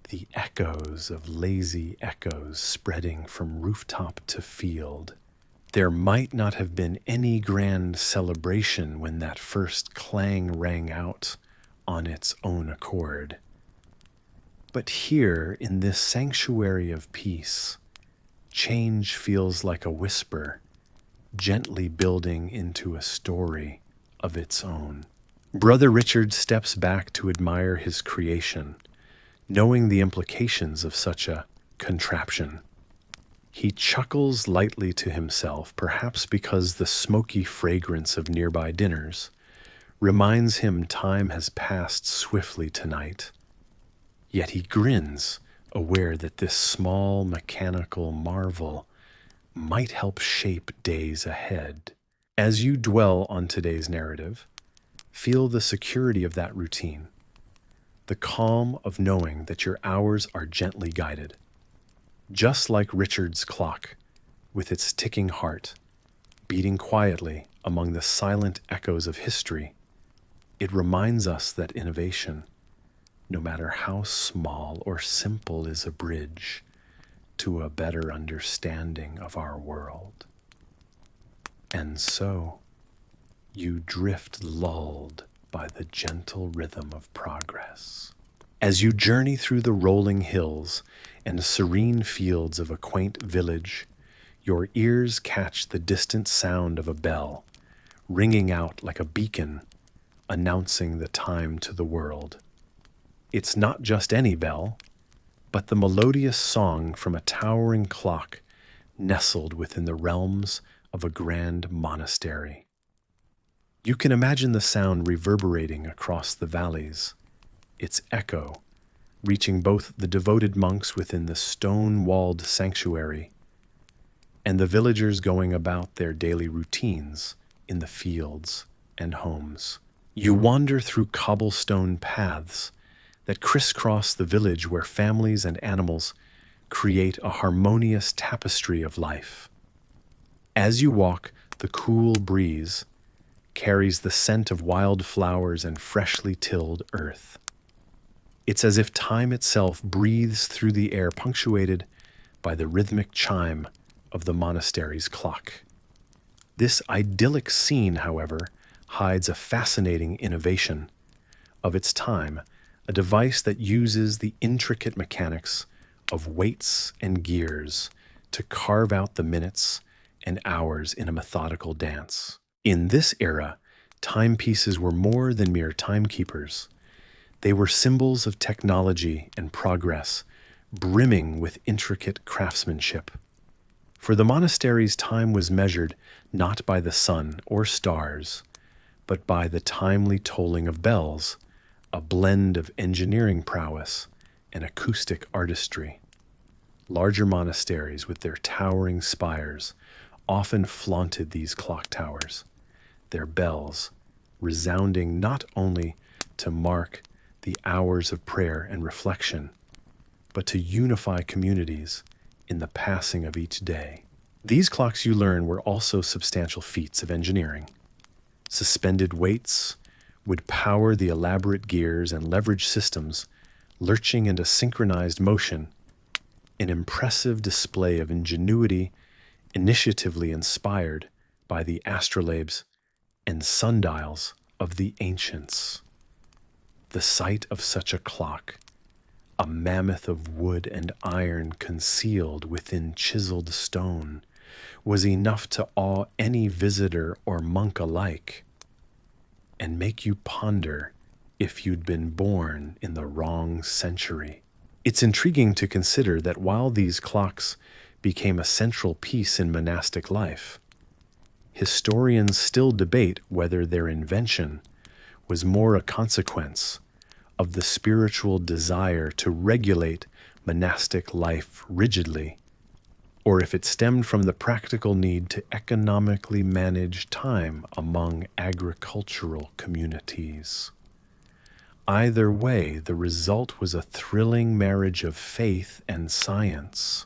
the echoes of lazy echoes spreading from rooftop to field. There might not have been any grand celebration when that first clang rang out on its own accord. But here, in this sanctuary of peace, change feels like a whisper, gently building into a story of its own. Brother Richard steps back to admire his creation, knowing the implications of such a contraption. He chuckles lightly to himself, perhaps because the smoky fragrance of nearby dinners reminds him time has passed swiftly tonight. Yet he grins, aware that this small mechanical marvel might help shape days ahead. As you dwell on today's narrative, feel the security of that routine, the calm of knowing that your hours are gently guided. Just like Richard's clock, with its ticking heart, beating quietly among the silent echoes of history, it reminds us that innovation, no matter how small or simple, is a bridge to a better understanding of our world. And so, you drift lulled by the gentle rhythm of progress. As you journey through the rolling hills and serene fields of a quaint village, your ears catch the distant sound of a bell, ringing out like a beacon, announcing the time to the world. It's not just any bell, but the melodious song from a towering clock nestled within the realms of a grand monastery. You can imagine the sound reverberating across the valleys, its echo reaching both the devoted monks within the stone-walled sanctuary and the villagers going about their daily routines in the fields and homes. You wander through cobblestone paths that crisscross the village where families and animals create a harmonious tapestry of life. As you walk, the cool breeze carries the scent of wild flowers and freshly tilled earth. It's as if time itself breathes through the air, punctuated by the rhythmic chime of the monastery's clock. This idyllic scene, however, hides a fascinating innovation of its time, a device that uses the intricate mechanics of weights and gears to carve out the minutes and hours in a methodical dance. In this era, timepieces were more than mere timekeepers. They were symbols of technology and progress, brimming with intricate craftsmanship. For the monastery's time was measured not by the sun or stars, but by the timely tolling of bells, a blend of engineering prowess and acoustic artistry. Larger monasteries with their towering spires often flaunted these clock towers, their bells resounding not only to mark the hours of prayer and reflection, but to unify communities in the passing of each day. These clocks, you learn, were also substantial feats of engineering. Suspended weights would power the elaborate gears and leverage systems lurching into synchronized motion, an impressive display of ingenuity initiatively inspired by the astrolabes and sundials of the ancients. The sight of such a clock, a mammoth of wood and iron concealed within chiseled stone, was enough to awe any visitor or monk alike, and make you ponder if you'd been born in the wrong century. It's intriguing to consider that while these clocks became a central piece in monastic life, historians still debate whether their invention was more a consequence of the spiritual desire to regulate monastic life rigidly, or if it stemmed from the practical need to economically manage time among agricultural communities. Either way, the result was a thrilling marriage of faith and science,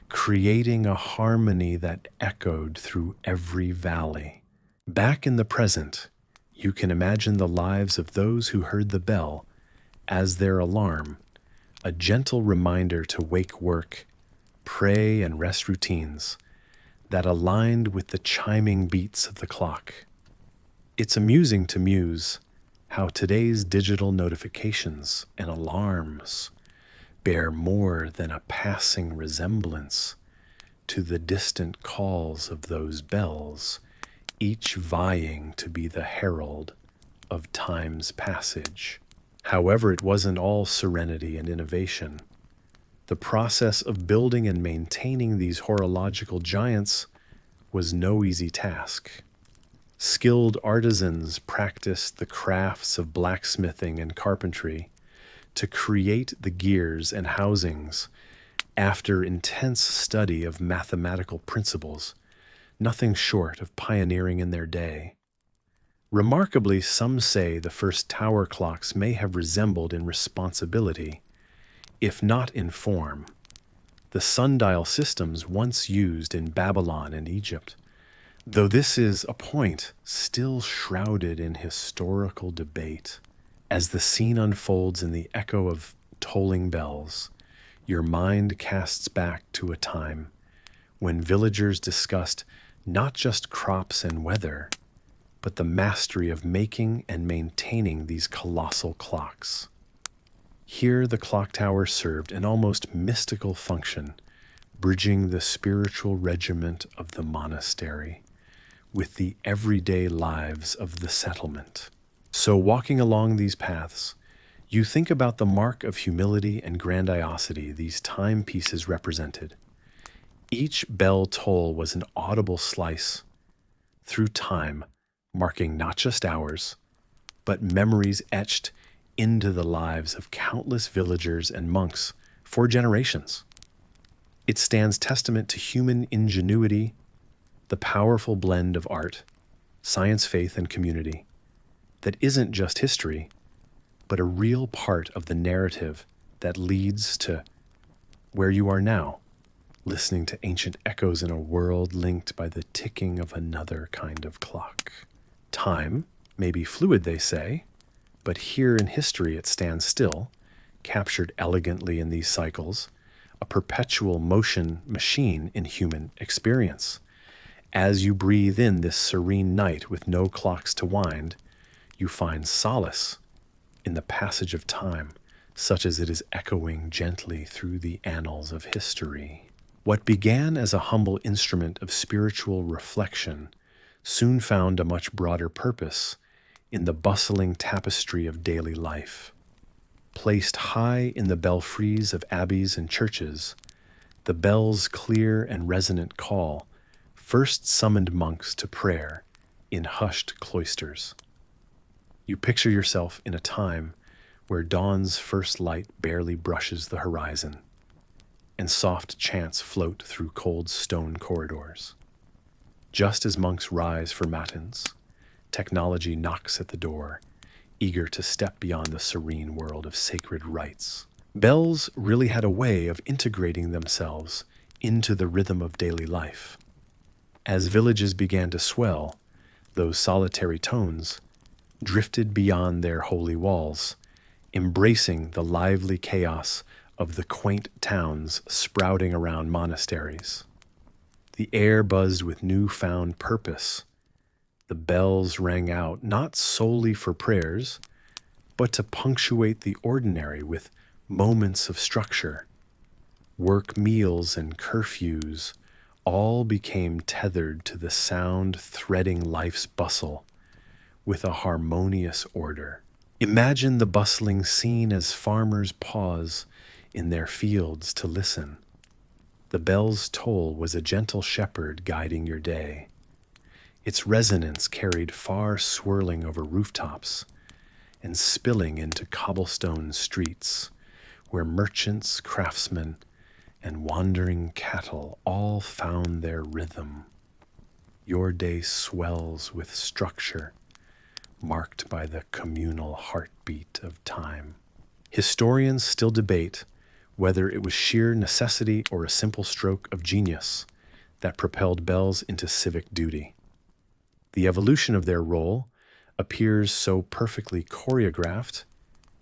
creating a harmony that echoed through every valley. Back in the present, you can imagine the lives of those who heard the bell as their alarm, a gentle reminder to wake work, pray, and rest routines that aligned with the chiming beats of the clock. It's amusing to muse how today's digital notifications and alarms bear more than a passing resemblance to the distant calls of those bells, each vying to be the herald of time's passage. However, it wasn't all serenity and innovation. The process of building and maintaining these horological giants was no easy task. Skilled artisans practiced the crafts of blacksmithing and carpentry to create the gears and housings after intense study of mathematical principles, nothing short of pioneering in their day. Remarkably, some say the first tower clocks may have resembled in responsibility, if not in form, the sundial systems once used in Babylon and Egypt, though this is a point still shrouded in historical debate. As the scene unfolds in the echo of tolling bells, your mind casts back to a time when villagers discussed not just crops and weather, but the mastery of making and maintaining these colossal clocks. Here, the clock tower served an almost mystical function, bridging the spiritual regiment of the monastery with the everyday lives of the settlement. So, walking along these paths, you think about the mark of humility and grandiosity these timepieces represented. Each bell toll was an audible slice through time, marking not just hours, but memories etched into the lives of countless villagers and monks for generations. It stands testament to human ingenuity, the powerful blend of art, science, faith, and community that isn't just history, but a real part of the narrative that leads to where you are now, listening to ancient echoes in a world linked by the ticking of another kind of clock. Time may be fluid, they say, but here in history it stands still, captured elegantly in these cycles, a perpetual motion machine in human experience. As you breathe in this serene night with no clocks to wind, you find solace in the passage of time, such as it is echoing gently through the annals of history. What began as a humble instrument of spiritual reflection soon found a much broader purpose in the bustling tapestry of daily life. Placed high in the belfries of abbeys and churches, the bell's clear and resonant call first summoned monks to prayer in hushed cloisters. You picture yourself in a time where dawn's first light barely brushes the horizon, and soft chants float through cold stone corridors. Just as monks rise for matins, technology knocks at the door, eager to step beyond the serene world of sacred rites. Bells really had a way of integrating themselves into the rhythm of daily life. As villages began to swell, those solitary tones drifted beyond their holy walls, embracing the lively chaos of the quaint towns sprouting around monasteries. The air buzzed with newfound purpose. The bells rang out not solely for prayers, but to punctuate the ordinary with moments of structure. Work meals and curfews all became tethered to the sound threading life's bustle with a harmonious order. Imagine the bustling scene as farmers pause in their fields to listen. The bell's toll was a gentle shepherd guiding your day. Its resonance carried far, swirling over rooftops and spilling into cobblestone streets where merchants, craftsmen, and wandering cattle all found their rhythm. Your day swells with structure, marked by the communal heartbeat of time. Historians still debate whether it was sheer necessity or a simple stroke of genius that propelled bells into civic duty. The evolution of their role appears so perfectly choreographed,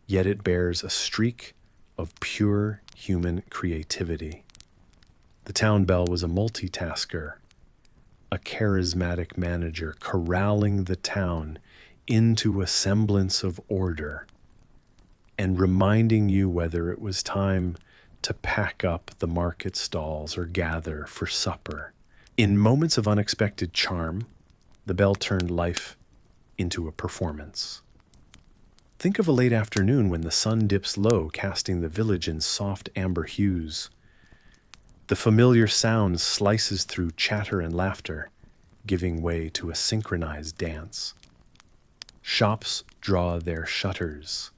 yet it bears a streak of pure human creativity. The town bell was a multitasker, a charismatic manager corralling the town into a semblance of order and reminding you whether it was time to pack up the market stalls or gather for supper. In moments of unexpected charm, the bell turned life into a performance. Think of a late afternoon when the sun dips low, casting the village in soft amber hues. The familiar sound slices through chatter and laughter, giving way to a synchronized dance. Shops draw their shutters.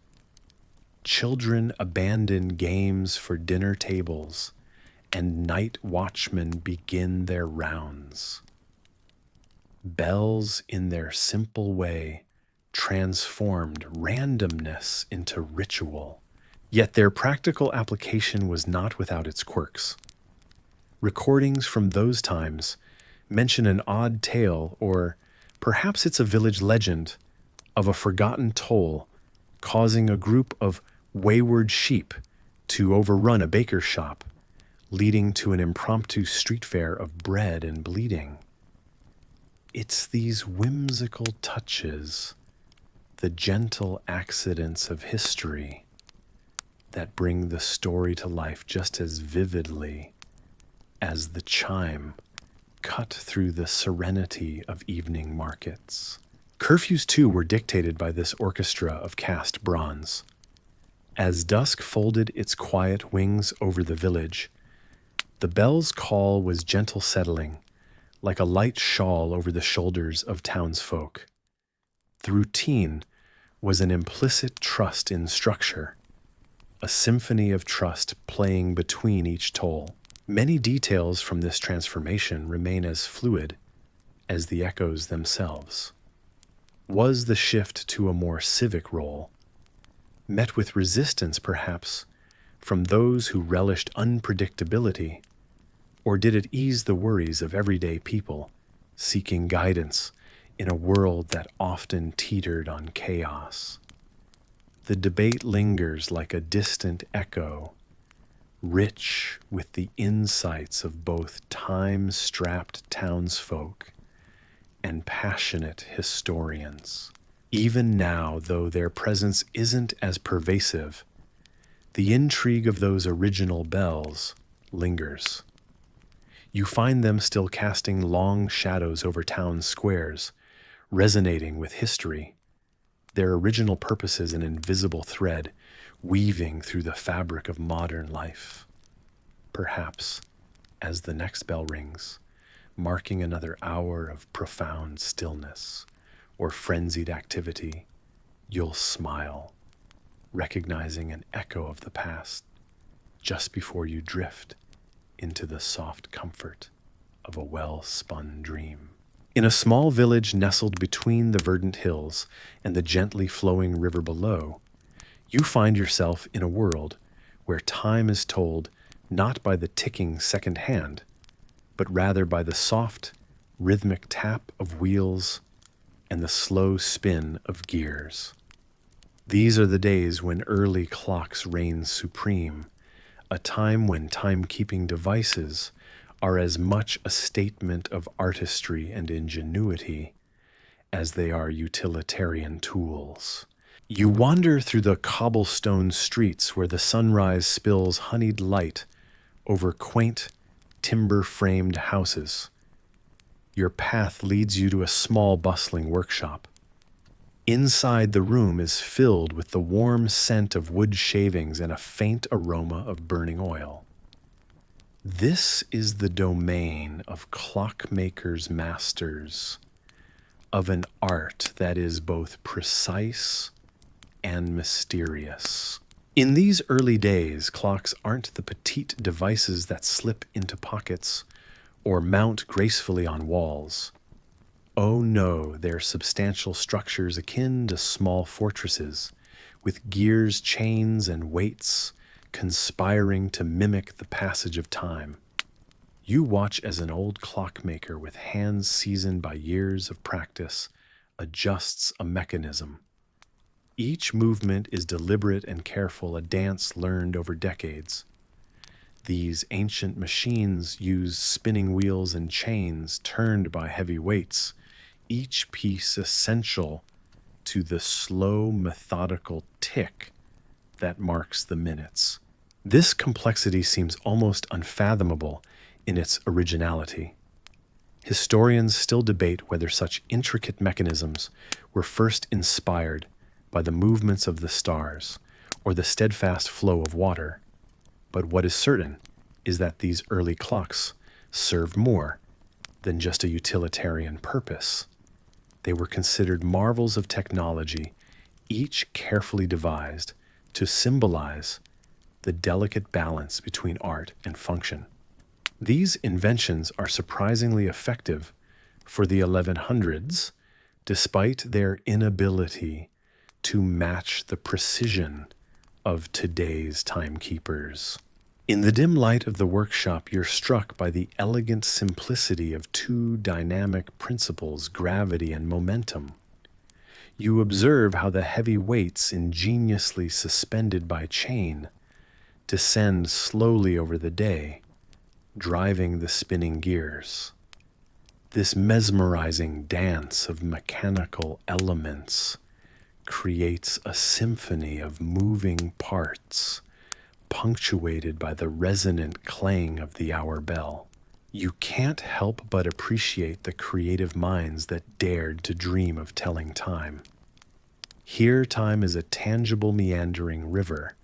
Children abandon games for dinner tables, and night watchmen begin their rounds. Bells, in their simple way, transformed randomness into ritual. Yet their practical application was not without its quirks. Recordings from those times mention an odd tale, or perhaps it's a village legend, of a forgotten toll causing a group of wayward sheep to overrun a baker's shop, leading to an impromptu street fair of bread and bleeding. It's these whimsical touches, the gentle accidents of history, that bring the story to life just as vividly as the chime cut through the serenity of evening markets. Curfews, too, were dictated by this orchestra of cast bronze. As dusk folded its quiet wings over the village, the bell's call was gentle settling, like a light shawl over the shoulders of townsfolk. The routine was an implicit trust in structure, a symphony of trust playing between each toll. Many details from this transformation remain as fluid as the echoes themselves. Was the shift to a more civic role met with resistance, perhaps, from those who relished unpredictability, or did it ease the worries of everyday people seeking guidance in a world that often teetered on chaos? The debate lingers like a distant echo, rich with the insights of both time-strapped townsfolk and passionate historians. Even now, though their presence isn't as pervasive, the intrigue of those original bells lingers. You find them still casting long shadows over town squares, resonating with history, their original purposes an invisible thread weaving through the fabric of modern life. Perhaps, as the next bell rings, marking another hour of profound stillness or frenzied activity, you'll smile, recognizing an echo of the past just before you drift into the soft comfort of a well-spun dream. In a small village nestled between the verdant hills and the gently flowing river below, you find yourself in a world where time is told not by the ticking second hand, but rather by the soft, rhythmic tap of wheels and the slow spin of gears. These are the days when early clocks reign supreme, a time when timekeeping devices are as much a statement of artistry and ingenuity as they are utilitarian tools. You wander through the cobblestone streets where the sunrise spills honeyed light over quaint, timber-framed houses. Your path leads you to a small, bustling workshop. Inside, the room is filled with the warm scent of wood shavings and a faint aroma of burning oil. This is the domain of clockmakers' masters, of an art that is both precise and mysterious. In these early days, clocks aren't the petite devices that slip into pockets or mount gracefully on walls. Oh no, they're substantial structures akin to small fortresses, with gears, chains, and weights conspiring to mimic the passage of time. You watch as an old clockmaker with hands seasoned by years of practice adjusts a mechanism. Each movement is deliberate and careful, a dance learned over decades. These ancient machines use spinning wheels and chains turned by heavy weights, each piece essential to the slow, methodical tick that marks the minutes. This complexity seems almost unfathomable in its originality. Historians still debate whether such intricate mechanisms were first inspired by the movements of the stars or the steadfast flow of water. But what is certain is that these early clocks served more than just a utilitarian purpose. They were considered marvels of technology, each carefully devised to symbolize the delicate balance between art and function. These inventions are surprisingly effective for the 1100s, despite their inability to match the precision of today's timekeepers. In the dim light of the workshop, you're struck by the elegant simplicity of two dynamic principles, gravity and momentum. You observe how the heavy weights, ingeniously suspended by chain, descend slowly over the day, driving the spinning gears. This mesmerizing dance of mechanical elements creates a symphony of moving parts, punctuated by the resonant clang of the hour bell. You can't help but appreciate the creative minds that dared to dream of telling time. Here, time is a tangible, meandering river,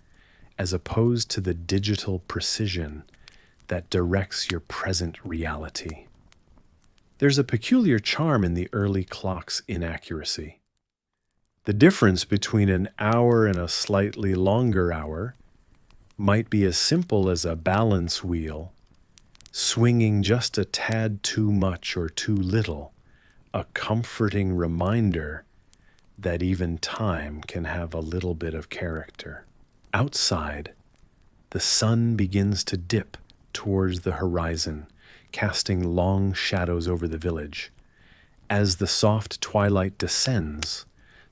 as opposed to the digital precision that directs your present reality. There's a peculiar charm in the early clock's inaccuracy. The difference between an hour and a slightly longer hour might be as simple as a balance wheel swinging just a tad too much or too little, a comforting reminder that even time can have a little bit of character. Outside, the sun begins to dip towards the horizon, casting long shadows over the village. As the soft twilight descends,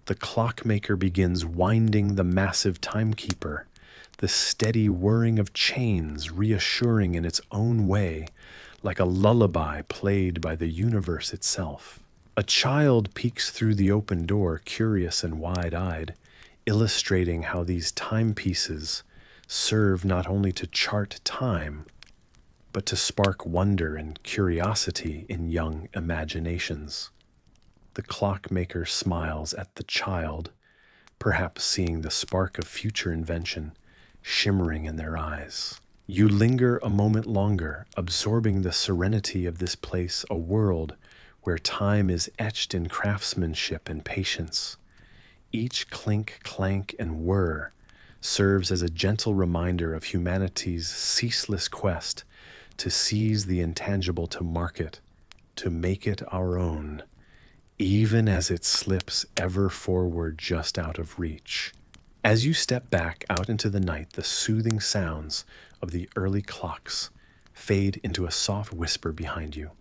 the clockmaker begins winding the massive timekeeper, the steady whirring of chains reassuring in its own way, like a lullaby played by the universe itself. A child peeks through the open door, curious and wide-eyed, illustrating how these timepieces serve not only to chart time, but to spark wonder and curiosity in young imaginations. The clockmaker smiles at the child, perhaps seeing the spark of future invention shimmering in their eyes. You linger a moment longer, absorbing the serenity of this place, a world where time is etched in craftsmanship and patience. Each clink, clank, and whir serves as a gentle reminder of humanity's ceaseless quest to seize the intangible, to mark it, to make it our own, even as it slips ever forward just out of reach. As you step back out into the night, the soothing sounds of the early clocks fade into a soft whisper behind you.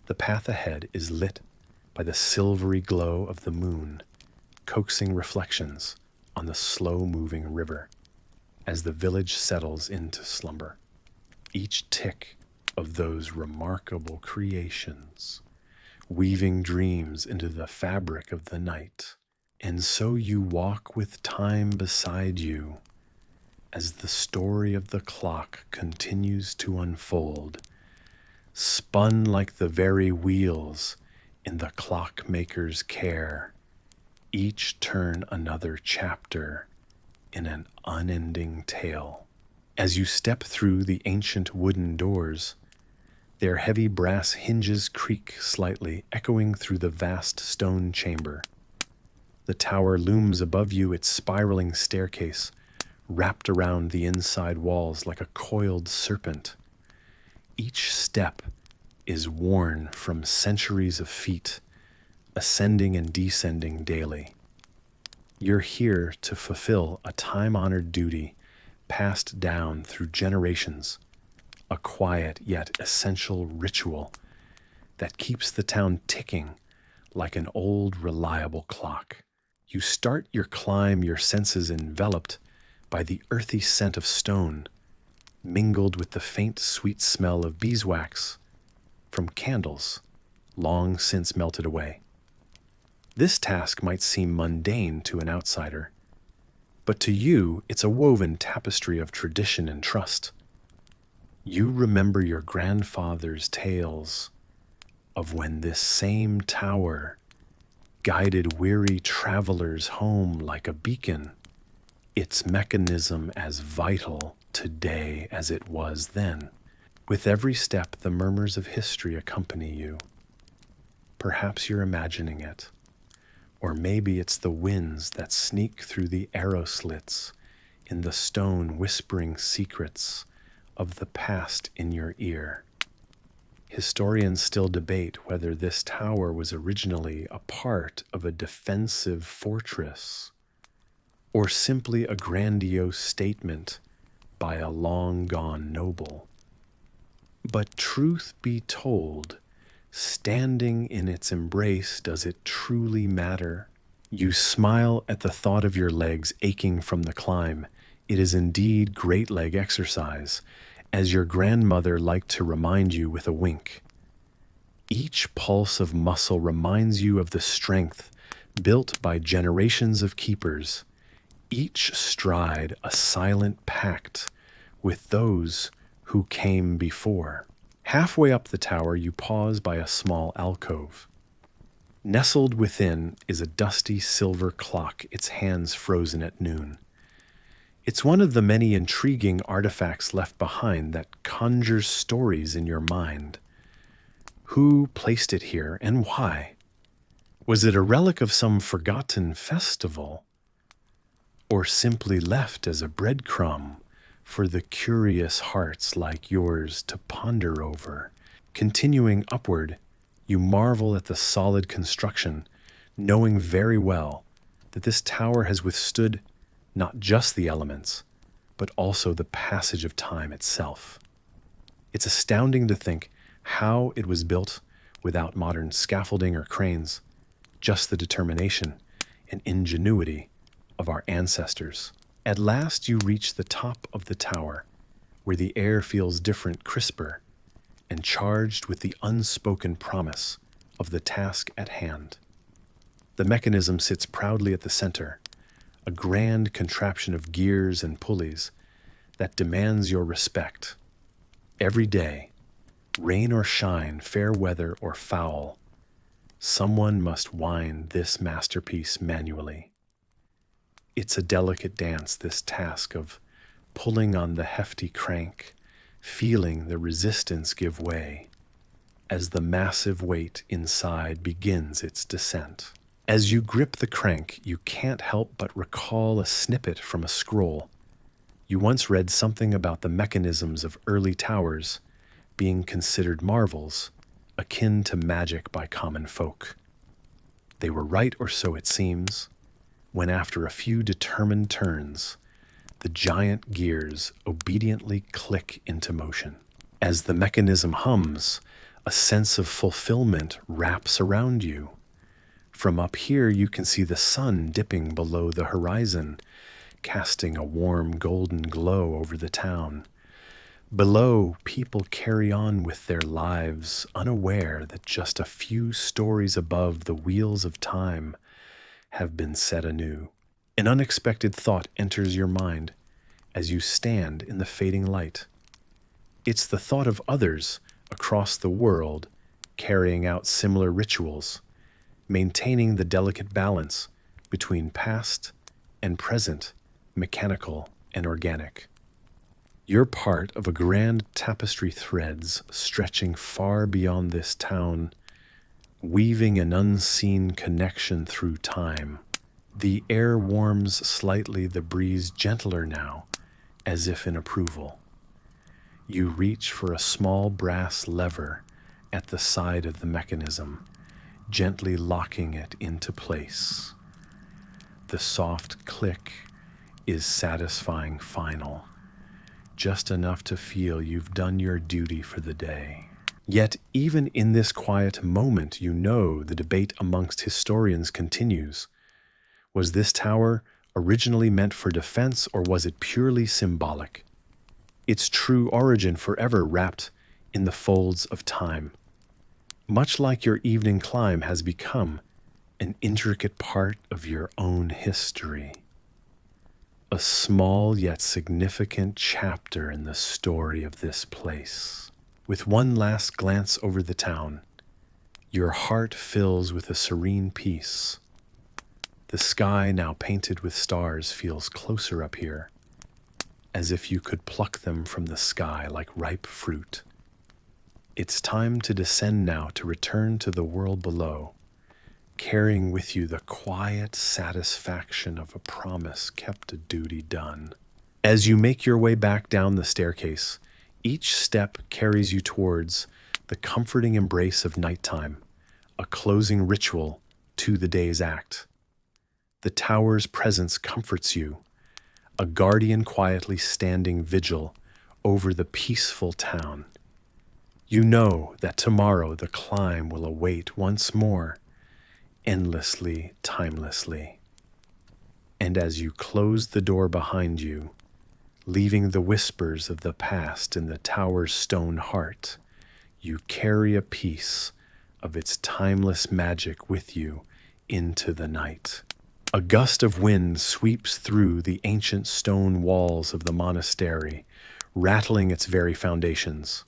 The path ahead is lit by the silvery glow of the moon, coaxing reflections on the slow-moving river as the village settles into slumber. Each tick of those remarkable creations, weaving dreams into the fabric of the night. And so you walk with time beside you as the story of the clock continues to unfold, spun like the very wheels in the clockmaker's care, each turn another chapter in an unending tale. As you step through the ancient wooden doors, their heavy brass hinges creak slightly, echoing through the vast stone chamber. The tower looms above you, its spiraling staircase wrapped around the inside walls like a coiled serpent. Each step is worn from centuries of feet, ascending and descending daily. You're here to fulfill a time-honored duty passed down through generations, a quiet yet essential ritual that keeps the town ticking like an old, reliable clock. You start your climb, your senses enveloped by the earthy scent of stone, mingled with the faint, sweet smell of beeswax from candles long since melted away. This task might seem mundane to an outsider, but to you, it's a woven tapestry of tradition and trust. You remember your grandfather's tales of when this same tower guided weary travelers home like a beacon, its mechanism as vital today as it was then. With every step, the murmurs of history accompany you. Perhaps you're imagining it, or maybe it's the winds that sneak through the arrow slits in the stone, whispering secrets of the past in your ear. Historians still debate whether this tower was originally a part of a defensive fortress or simply a grandiose statement by a long-gone noble. But truth be told, standing in its embrace, does it truly matter? You smile at the thought of your legs aching from the climb. It is indeed great leg exercise, as your grandmother liked to remind you with a wink. Each pulse of muscle reminds you of the strength built by generations of keepers, each stride a silent pact with those who came before. Halfway up the tower, you pause by a small alcove. Nestled within is a dusty silver clock, its hands frozen at noon. It's one of the many intriguing artifacts left behind that conjures stories in your mind. Who placed it here and why? Was it a relic of some forgotten festival? Or simply left as a breadcrumb for the curious hearts like yours to ponder over? Continuing upward, you marvel at the solid construction, knowing very well that this tower has withstood not just the elements, but also the passage of time itself. It's astounding to think how it was built without modern scaffolding or cranes, just the determination and ingenuity of our ancestors. At last you reach the top of the tower, where the air feels different, crisper, and charged with the unspoken promise of the task at hand. The mechanism sits proudly at the center, a grand contraption of gears and pulleys that demands your respect. Every day, rain or shine, fair weather or foul, someone must wind this masterpiece manually. It's a delicate dance, this task of pulling on the hefty crank, feeling the resistance give way as the massive weight inside begins its descent. As you grip the crank, you can't help but recall a snippet from a scroll. You once read something about the mechanisms of early towers being considered marvels, akin to magic by common folk. They were right, or so it seems, when after a few determined turns, the giant gears obediently click into motion. As the mechanism hums, a sense of fulfillment wraps around you. From up here, you can see the sun dipping below the horizon, casting a warm golden glow over the town. Below, people carry on with their lives, unaware that just a few stories above, the wheels of time have been set anew. An unexpected thought enters your mind as you stand in the fading light. It's the thought of others across the world carrying out similar rituals, maintaining the delicate balance between past and present, mechanical and organic. You're part of a grand tapestry threads stretching far beyond this town, weaving an unseen connection through time. The air warms slightly, the breeze gentler now, as if in approval. You reach for a small brass lever at the side of the mechanism, gently locking it into place. The soft click is satisfying final, just enough to feel you've done your duty for the day. Yet even in this quiet moment, you know the debate amongst historians continues. Was this tower originally meant for defense, or was it purely symbolic? Its true origin forever wrapped in the folds of time. Much like your evening climb has become an intricate part of your own history. A small yet significant chapter in the story of this place. With one last glance over the town, your heart fills with a serene peace. The sky, now painted with stars, feels closer up here, as if you could pluck them from the sky like ripe fruit. It's time to descend now, to return to the world below, carrying with you the quiet satisfaction of a promise kept, a duty done. As you make your way back down the staircase, each step carries you towards the comforting embrace of nighttime, a closing ritual to the day's act. The tower's presence comforts you, a guardian quietly standing vigil over the peaceful town. You know that tomorrow the climb will await once more, endlessly, timelessly. And as you close the door behind you, leaving the whispers of the past in the tower's stone heart, you carry a piece of its timeless magic with you into the night. A gust of wind sweeps through the ancient stone walls of the monastery, rattling its very foundations.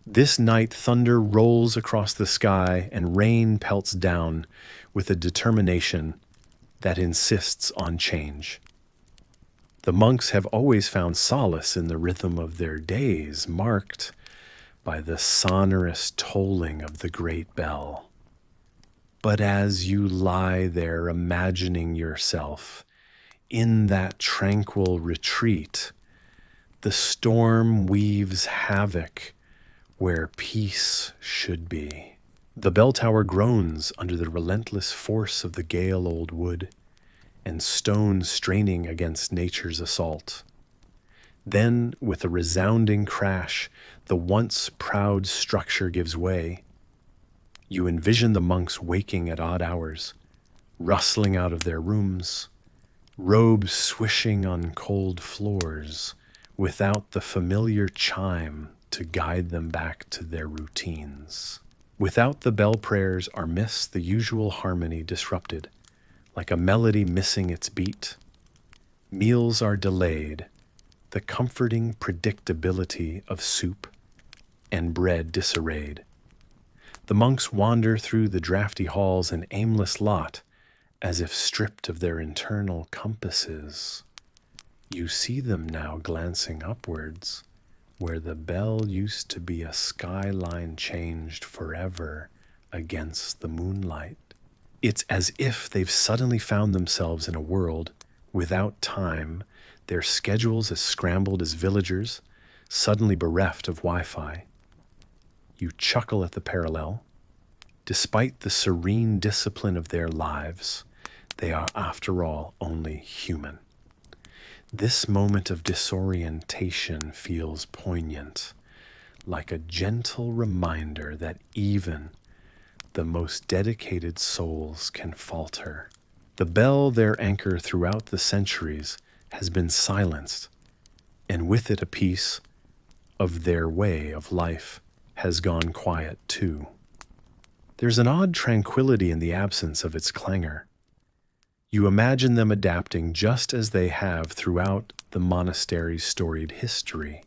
This night, thunder rolls across the sky and rain pelts down with a determination that insists on change. The monks have always found solace in the rhythm of their days, marked by the sonorous tolling of the great bell. But as you lie there imagining yourself in that tranquil retreat, the storm weaves havoc where peace should be. The bell tower groans under the relentless force of the gale old wood and stone straining against nature's assault. Then, with a resounding crash, the once proud structure gives way. You envision the monks waking at odd hours, rustling out of their rooms, robes swishing on cold floors, without the familiar chime to guide them back to their routines. Without the bell prayers are missed, the usual harmony disrupted, like a melody missing its beat. Meals are delayed, the comforting predictability of soup and bread disarrayed. The monks wander through the drafty halls, an aimless lot, as if stripped of their internal compasses. You see them now glancing upwards, where the bell used to be a skyline changed forever against the moonlight. It's as if they've suddenly found themselves in a world without time, their schedules as scrambled as villagers, suddenly bereft of Wi-Fi. You chuckle at the parallel. Despite the serene discipline of their lives, they are, after all, only human. This moment of disorientation feels poignant, like a gentle reminder that even the most dedicated souls can falter. The bell, their anchor throughout the centuries, has been silenced, and with it a piece of their way of life has gone quiet too. There's an odd tranquility in the absence of its clangor. You imagine them adapting just as they have throughout the monastery's storied history.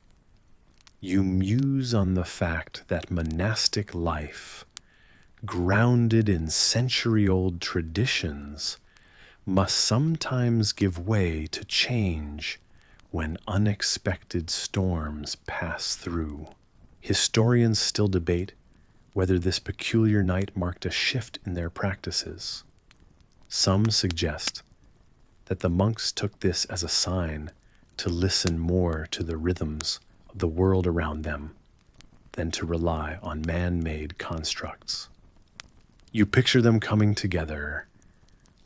You muse on the fact that monastic life, grounded in century-old traditions, must sometimes give way to change when unexpected storms pass through. Historians still debate whether this peculiar night marked a shift in their practices. Some suggest that the monks took this as a sign to listen more to the rhythms of the world around them than to rely on man-made constructs. You picture them coming together,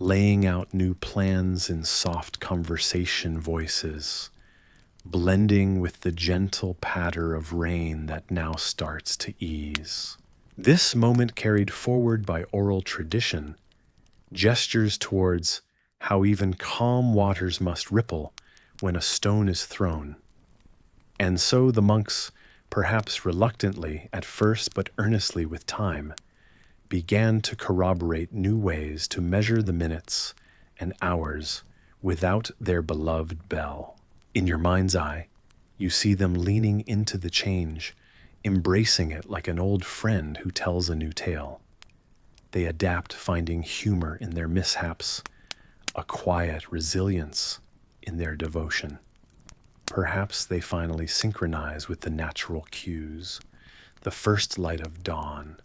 laying out new plans in soft conversation voices, blending with the gentle patter of rain that now starts to ease. This moment carried forward by oral tradition gestures towards how even calm waters must ripple when a stone is thrown. And so the monks, perhaps reluctantly at first but earnestly with time, began to corroborate new ways to measure the minutes and hours without their beloved bell. In your mind's eye, you see them leaning into the change, embracing it like an old friend who tells a new tale. They adapt, finding humor in their mishaps, a quiet resilience in their devotion. Perhaps they finally synchronize with the natural cues, the first light of dawn,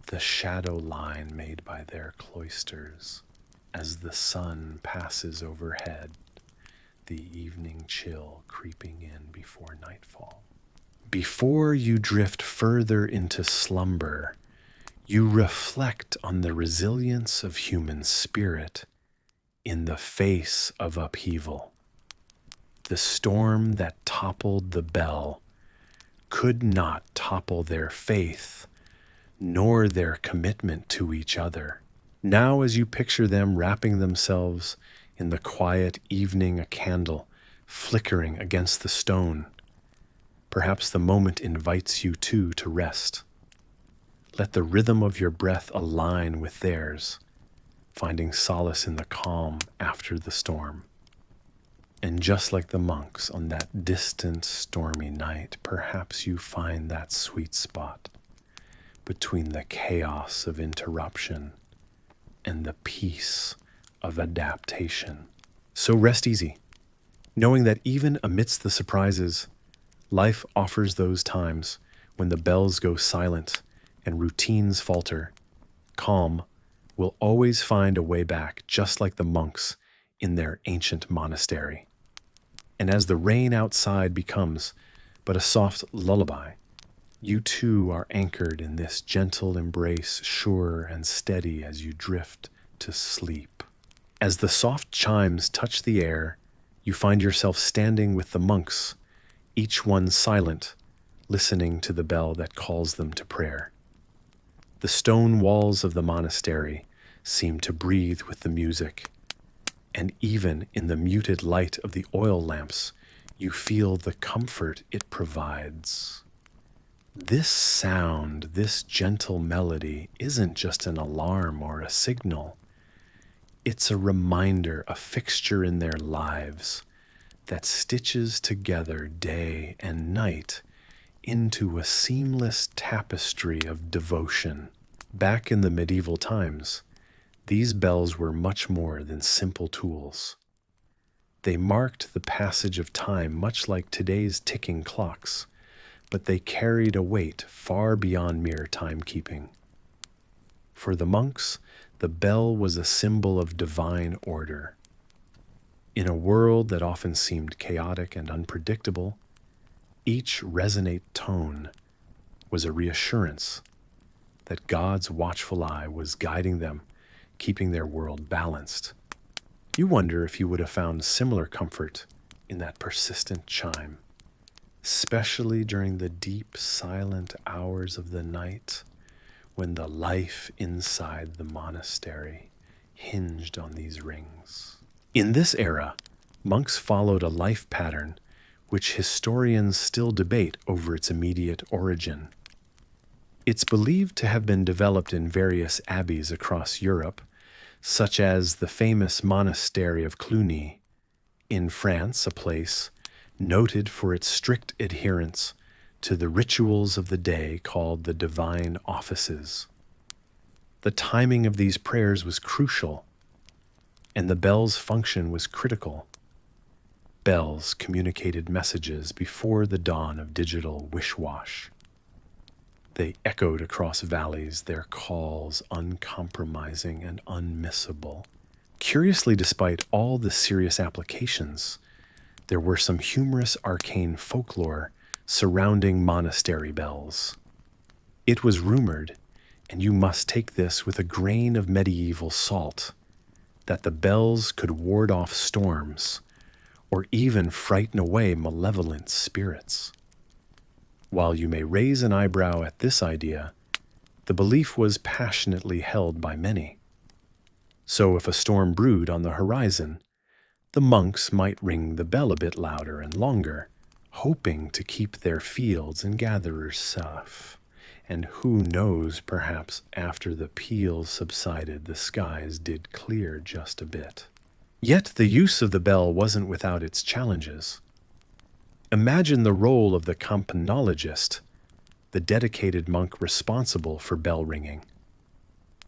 the shadow line made by their cloisters as the sun passes overhead, the evening chill creeping in before nightfall. Before you drift further into slumber, you reflect on the resilience of human spirit in the face of upheaval. The storm that toppled the bell could not topple their faith nor their commitment to each other. Now, as you picture them wrapping themselves in the quiet evening, a candle flickering against the stone, perhaps the moment invites you too to rest. Let the rhythm of your breath align with theirs, finding solace in the calm after the storm. And just like the monks on that distant stormy night, perhaps you find that sweet spot between the chaos of interruption and the peace of adaptation. So rest easy, knowing that even amidst the surprises, life offers those times when the bells go silent and routines falter. Calm will always find a way back, just like the monks in their ancient monastery. And as the rain outside becomes but a soft lullaby, you too are anchored in this gentle embrace, sure and steady as you drift to sleep. As the soft chimes touch the air, you find yourself standing with the monks, each one silent, listening to the bell that calls them to prayer. The stone walls of the monastery seem to breathe with the music, and even in the muted light of the oil lamps, you feel the comfort it provides. This sound, this gentle melody, isn't just an alarm or a signal. It's a reminder, a fixture in their lives that stitches together day and night into a seamless tapestry of devotion. Back in the medieval times, these bells were much more than simple tools. They marked the passage of time, much like today's ticking clocks, but they carried a weight far beyond mere timekeeping. For the monks, the bell was a symbol of divine order. In a world that often seemed chaotic and unpredictable, each resonant tone was a reassurance that God's watchful eye was guiding them, keeping their world balanced. You wonder if you would have found similar comfort in that persistent chime, especially during the deep, silent hours of the night when the life inside the monastery hinged on these rings. In this era, monks followed a life pattern which historians still debate over its immediate origin. It's believed to have been developed in various abbeys across Europe, such as the famous Monastery of Cluny in France, a place noted for its strict adherence to the rituals of the day called the divine offices. The timing of these prayers was crucial, and the bell's function was critical. Bells communicated messages before the dawn of digital wish-wash. They echoed across valleys, their calls uncompromising and unmissable. Curiously, despite all the serious applications, there were some humorous arcane folklore surrounding monastery bells. It was rumored, and you must take this with a grain of medieval salt, that the bells could ward off storms or even frighten away malevolent spirits. While you may raise an eyebrow at this idea, the belief was passionately held by many. So if a storm brewed on the horizon, the monks might ring the bell a bit louder and longer, hoping to keep their fields and gatherers safe. And who knows, perhaps after the peals subsided, the skies did clear just a bit. Yet the use of the bell wasn't without its challenges. Imagine the role of the campanologist, the dedicated monk responsible for bell ringing.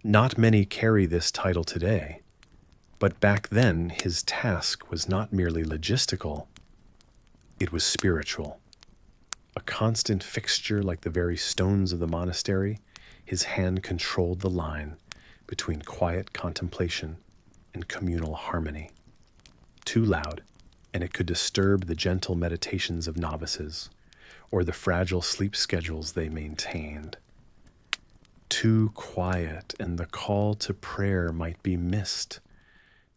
Not many carry this title today, but back then his task was not merely logistical, it was spiritual. A constant fixture like the very stones of the monastery, his hand controlled the line between quiet contemplation and communal harmony. Too loud, and it could disturb the gentle meditations of novices, or the fragile sleep schedules they maintained. Too quiet, and the call to prayer might be missed,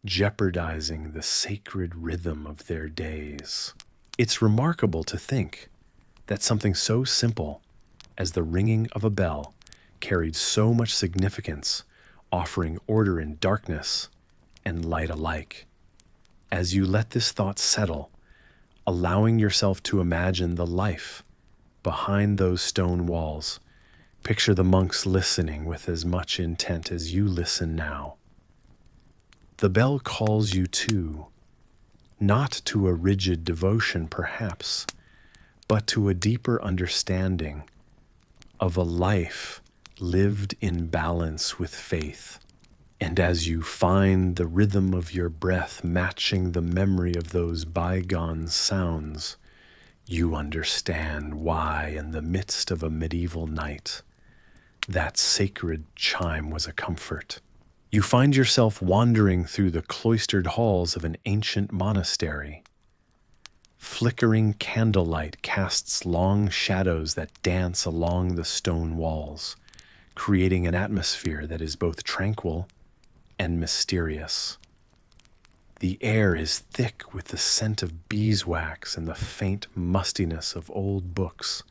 jeopardizing the sacred rhythm of their days. It's remarkable to think that something so simple as the ringing of a bell carried so much significance, offering order in darkness and light alike. As you let this thought settle, allowing yourself to imagine the life behind those stone walls, picture the monks listening with as much intent as you listen now. The bell calls you to, not to a rigid devotion perhaps, but to a deeper understanding of a life lived in balance with faith. And as you find the rhythm of your breath matching the memory of those bygone sounds, you understand why, in the midst of a medieval night, that sacred chime was a comfort. You find yourself wandering through the cloistered halls of an ancient monastery. Flickering candlelight casts long shadows that dance along the stone walls, creating an atmosphere that is both tranquil and mysterious. The air is thick with the scent of beeswax and the faint mustiness of old books,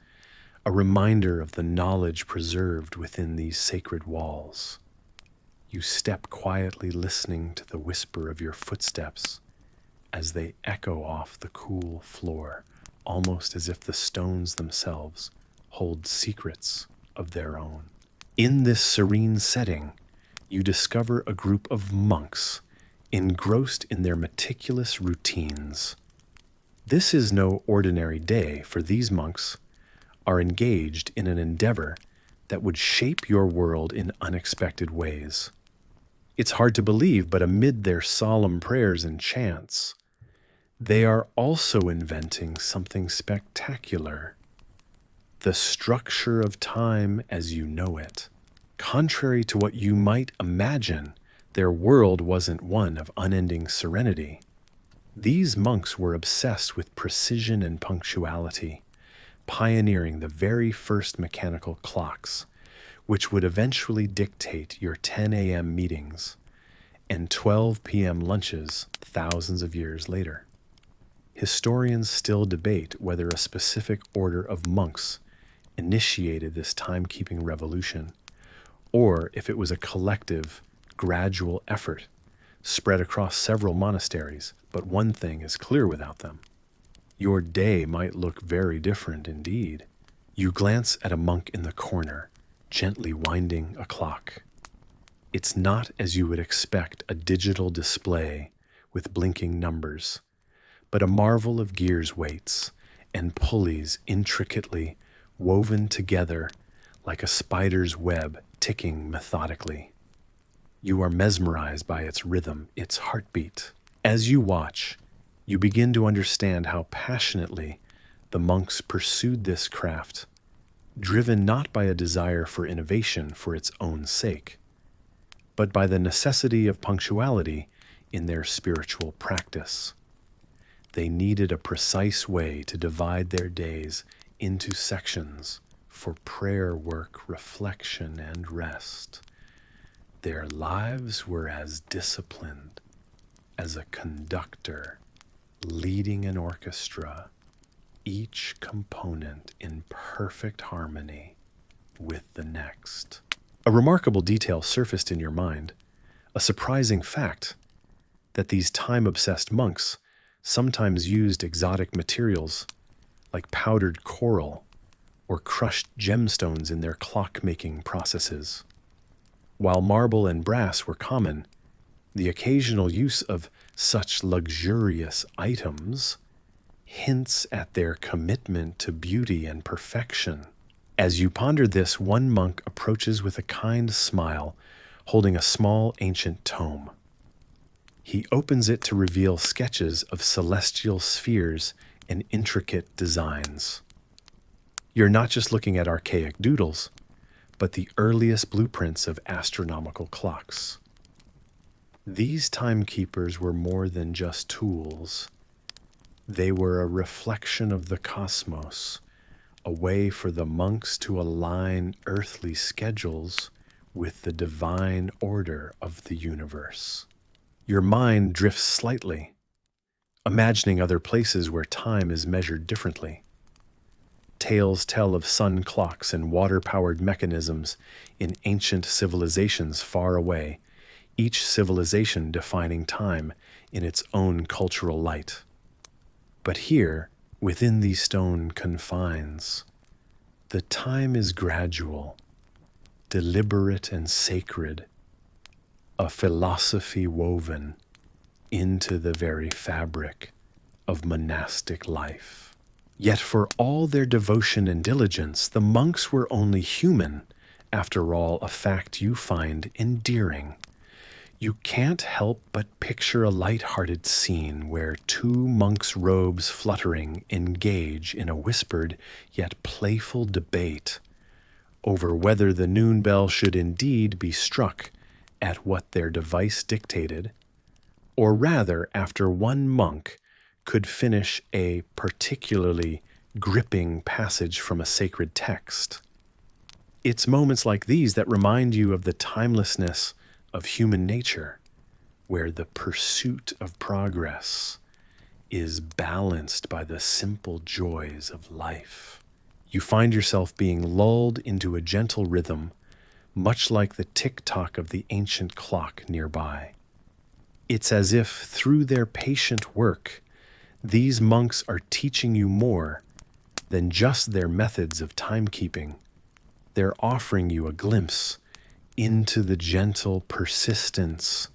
a reminder of the knowledge preserved within these sacred walls. You step quietly, listening to the whisper of your footsteps as they echo off the cool floor, almost as if the stones themselves hold secrets of their own. In this serene setting, you discover a group of monks engrossed in their meticulous routines. This is no ordinary day, for these monks are engaged in an endeavor that would shape your world in unexpected ways. It's hard to believe, but amid their solemn prayers and chants, they are also inventing something spectacular: the structure of time as you know it. Contrary to what you might imagine, their world wasn't one of unending serenity. These monks were obsessed with precision and punctuality, pioneering the very first mechanical clocks, which would eventually dictate your 10 a.m. meetings and 12 p.m. lunches thousands of years later. Historians still debate whether a specific order of monks initiated this timekeeping revolution, or if it was a collective, gradual effort spread across several monasteries. But one thing is clear without them: your day might look very different indeed. You glance at a monk in the corner, gently winding a clock. It's not, as you would expect, a digital display with blinking numbers, but a marvel of gears, weights, and pulleys intricately woven together like a spider's web, ticking methodically. You are mesmerized by its rhythm, its heartbeat. As you watch, you begin to understand how passionately the monks pursued this craft, driven not by a desire for innovation for its own sake, but by the necessity of punctuality in their spiritual practice. They needed a precise way to divide their days into sections for prayer work, reflection, and rest. Their lives were as disciplined as a conductor leading an orchestra, each component in perfect harmony with the next. A remarkable detail surfaced in your mind, a surprising fact that these time-obsessed monks sometimes used exotic materials like powdered coral or crushed gemstones in their clock-making processes. While marble and brass were common, the occasional use of such luxurious items hints at their commitment to beauty and perfection. As you ponder this, one monk approaches with a kind smile, holding a small ancient tome. He opens it to reveal sketches of celestial spheres and intricate designs. You're not just looking at archaic doodles, but the earliest blueprints of astronomical clocks. These timekeepers were more than just tools. They were a reflection of the cosmos, a way for the monks to align earthly schedules with the divine order of the universe. Your mind drifts slightly, imagining other places where time is measured differently. Tales tell of sun clocks and water-powered mechanisms in ancient civilizations far away, each civilization defining time in its own cultural light. But here, within these stone confines, the time is gradual, deliberate and sacred, a philosophy woven into the very fabric of monastic life. Yet for all their devotion and diligence, the monks were only human, after all, a fact you find endearing. You can't help but picture a light-hearted scene where two monks' robes fluttering engage in a whispered yet playful debate over whether the noon bell should indeed be struck at what their device dictated, or rather after one monk could finish a particularly gripping passage from a sacred text. It's moments like these that remind you of the timelessness of human nature, where the pursuit of progress is balanced by the simple joys of life. You find yourself being lulled into a gentle rhythm, much like the tick-tock of the ancient clock nearby. It's as if, through their patient work, these monks are teaching you more than just their methods of timekeeping. They're offering you a glimpse into the gentle persistence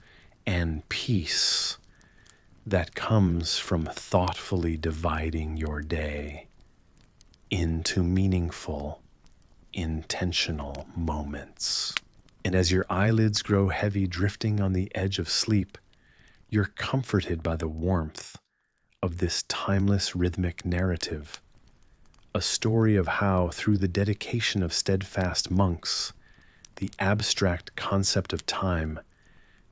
and peace that comes from thoughtfully dividing your day into meaningful, intentional moments. And as your eyelids grow heavy, drifting on the edge of sleep, you're comforted by the warmth of this timeless rhythmic narrative, a story of how, through the dedication of steadfast monks, the abstract concept of time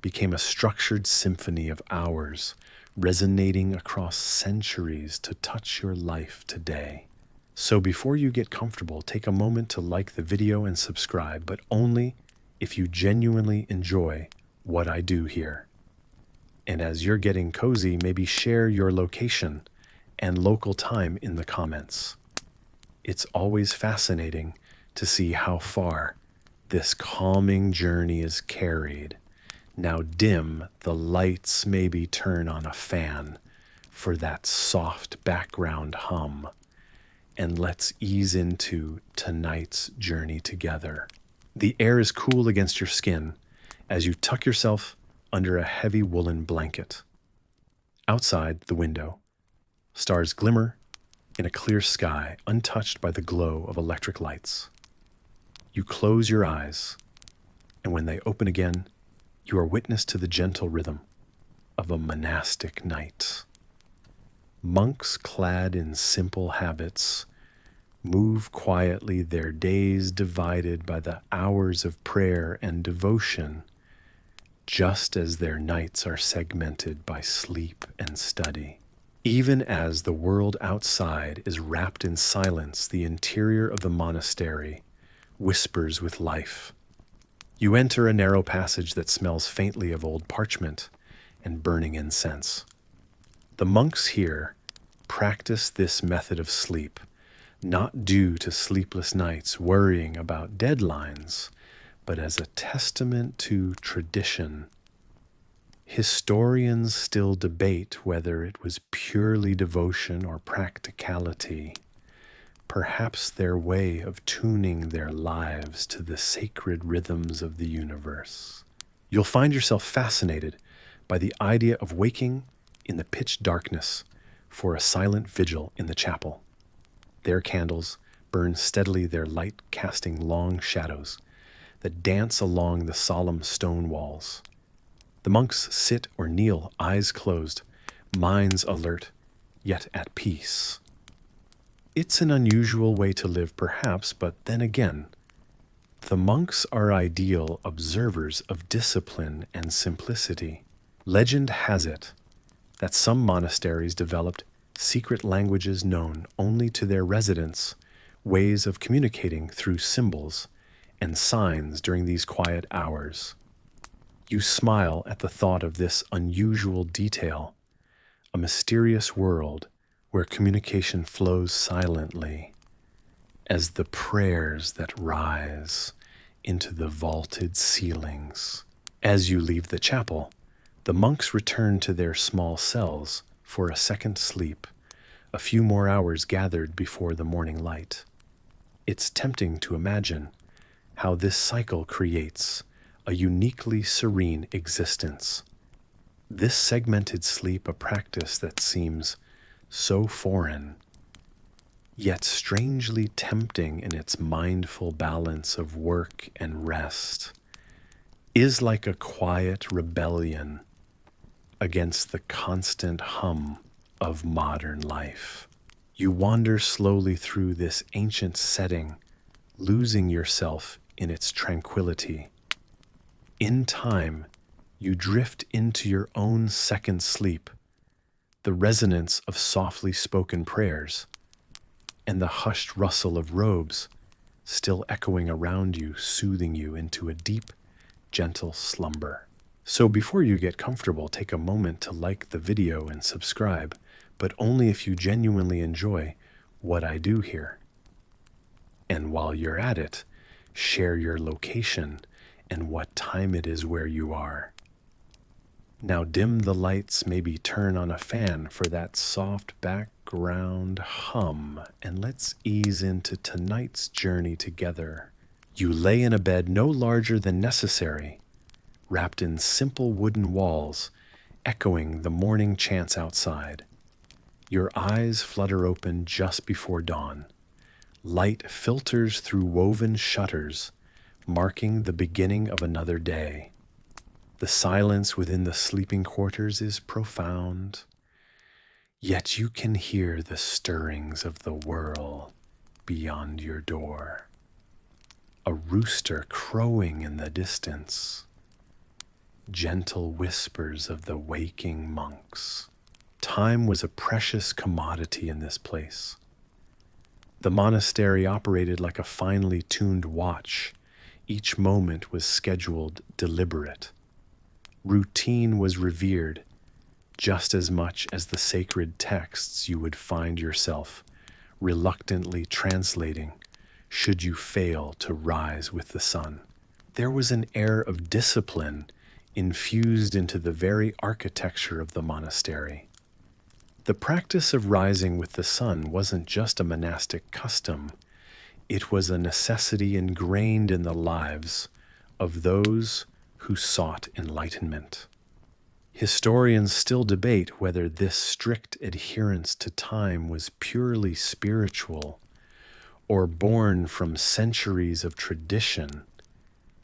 became a structured symphony of hours, resonating across centuries to touch your life today. So before you get comfortable, take a moment to like the video and subscribe, but only if you genuinely enjoy what I do here. And as you're getting cozy, maybe share your location and local time in the comments. It's always fascinating to see how far this calming journey is carried. Now dim the lights, maybe turn on a fan for that soft background hum, and let's ease into tonight's journey together. The air is cool against your skin as you tuck yourself under a heavy woolen blanket. Outside the window, stars glimmer in a clear sky, untouched by the glow of electric lights. You close your eyes, and when they open again, you are witness to the gentle rhythm of a monastic night. Monks clad in simple habits move quietly, their days divided by the hours of prayer and devotion just as their nights are segmented by sleep and study. Even as the world outside is wrapped in silence, the interior of the monastery whispers with life. You enter a narrow passage that smells faintly of old parchment and burning incense. The monks here practice this method of sleep, not due to sleepless nights worrying about deadlines, but as a testament to tradition. Historians still debate whether it was purely devotion or practicality, perhaps their way of tuning their lives to the sacred rhythms of the universe. You'll find yourself fascinated by the idea of waking in the pitch darkness for a silent vigil in the chapel. Their candles burn steadily, their light casting long shadows that dance along the solemn stone walls. The monks sit or kneel, eyes closed, minds alert, yet at peace. It's an unusual way to live, perhaps, but then again, the monks are ideal observers of discipline and simplicity. Legend has it that some monasteries developed secret languages known only to their residents, ways of communicating through symbols and signs during these quiet hours. You smile at the thought of this unusual detail, a mysterious world where communication flows silently as the prayers that rise into the vaulted ceilings. As you leave the chapel, the monks return to their small cells for a second sleep, a few more hours gathered before the morning light. It's tempting to imagine how this cycle creates a uniquely serene existence. This segmented sleep, a practice that seems so foreign, yet strangely tempting in its mindful balance of work and rest, is like a quiet rebellion against the constant hum of modern life. You wander slowly through this ancient setting, losing yourself in its tranquility. In time, you drift into your own second sleep, the resonance of softly spoken prayers, and the hushed rustle of robes still echoing around you, soothing you into a deep, gentle slumber. So before you get comfortable, take a moment to like the video and subscribe, but only if you genuinely enjoy what I do here. And while you're at it, share your location and what time it is where you are. Now dim the lights, maybe turn on a fan for that soft background hum, and let's ease into tonight's journey together. You lay in a bed no larger than necessary, wrapped in simple wooden walls, echoing the morning chants outside. Your eyes flutter open just before dawn. Light filters through woven shutters, marking the beginning of another day. The silence within the sleeping quarters is profound, yet you can hear the stirrings of the world beyond your door. A rooster crowing in the distance, gentle whispers of the waking monks. Time was a precious commodity in this place. The monastery operated like a finely tuned watch. Each moment was scheduled, deliberate. Routine was revered just as much as the sacred texts you would find yourself reluctantly translating should you fail to rise with the sun. There was an air of discipline infused into the very architecture of the monastery. The practice of rising with the sun wasn't just a monastic custom. It was a necessity ingrained in the lives of those who sought enlightenment. Historians still debate whether this strict adherence to time was purely spiritual or born from centuries of tradition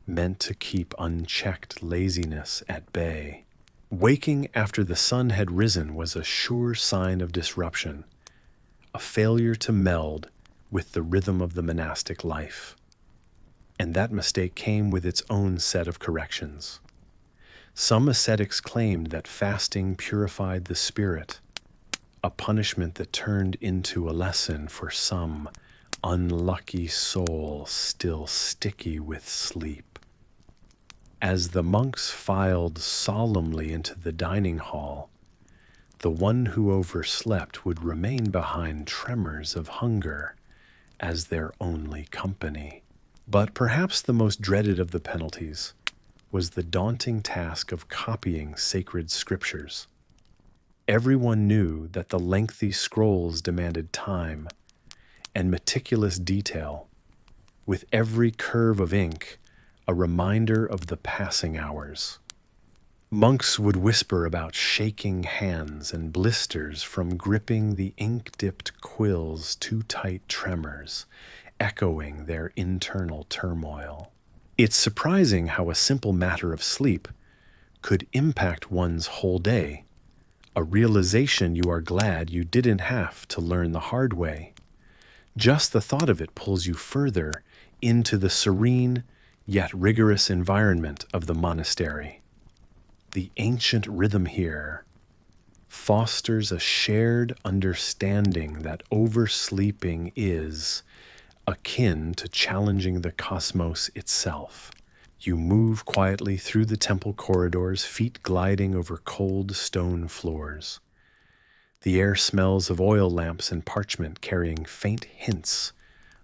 meant to keep unchecked laziness at bay. Waking after the sun had risen was a sure sign of disruption, a failure to meld with the rhythm of the monastic life. And that mistake came with its own set of corrections. Some ascetics claimed that fasting purified the spirit, a punishment that turned into a lesson for some unlucky soul still sticky with sleep. As the monks filed solemnly into the dining hall, the one who overslept would remain behind tremors of hunger as their only company. But perhaps the most dreaded of the penalties was the daunting task of copying sacred scriptures. Everyone knew that the lengthy scrolls demanded time and meticulous detail, with every curve of ink a reminder of the passing hours. Monks would whisper about shaking hands and blisters from gripping the ink-dipped quills, too tight tremors, echoing their internal turmoil. It's surprising how a simple matter of sleep could impact one's whole day, a realization you are glad you didn't have to learn the hard way. Just the thought of it pulls you further into the serene yet rigorous environment of the monastery. The ancient rhythm here fosters a shared understanding that oversleeping is akin to challenging the cosmos itself. You move quietly through the temple corridors, feet gliding over cold stone floors. The air smells of oil lamps and parchment, carrying faint hints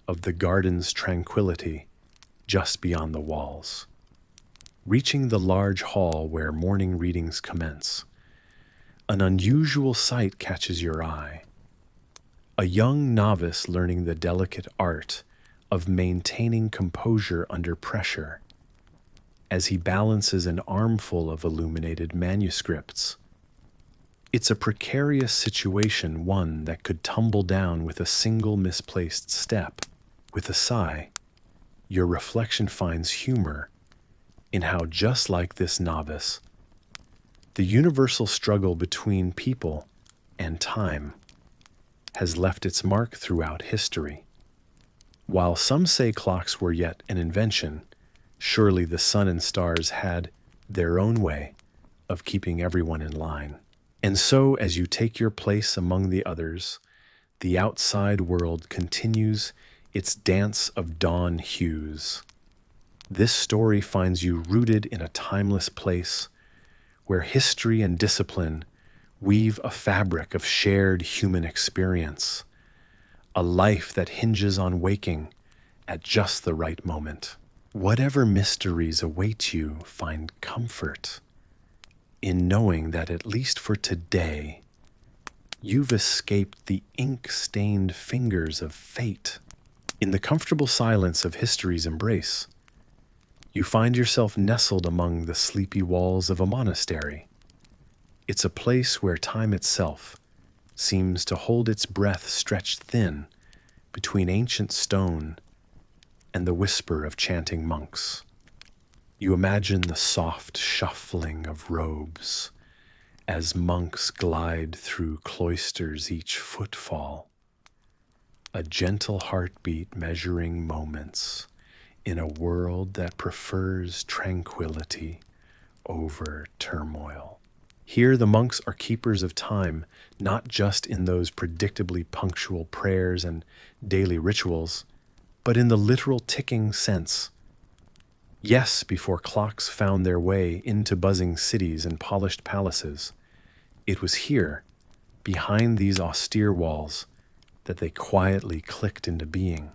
of the garden's tranquility just beyond the walls. Reaching the large hall where morning readings commence, an unusual sight catches your eye. A young novice learning the delicate art of maintaining composure under pressure as he balances an armful of illuminated manuscripts. It's a precarious situation, one that could tumble down with a single misplaced step. With a sigh, your reflection finds humor in how, just like this novice, the universal struggle between people and time has left its mark throughout history. While some say clocks were yet an invention, surely the sun and stars had their own way of keeping everyone in line. And so, as you take your place among the others, the outside world continues its dance of dawn hues. This story finds you rooted in a timeless place where history and discipline weave a fabric of shared human experience, a life that hinges on waking at just the right moment. Whatever mysteries await you, find comfort in knowing that, at least for today, you've escaped the ink-stained fingers of fate. In the comfortable silence of history's embrace, you find yourself nestled among the sleepy walls of a monastery. It's a place where time itself seems to hold its breath stretched thin between ancient stone and the whisper of chanting monks. You imagine the soft shuffling of robes as monks glide through cloisters, each footfall a gentle heartbeat measuring moments in a world that prefers tranquility over turmoil. Here the monks are keepers of time, not just in those predictably punctual prayers and daily rituals, but in the literal ticking sense. Yes, before clocks found their way into buzzing cities and polished palaces, it was here, behind these austere walls, that they quietly clicked into being.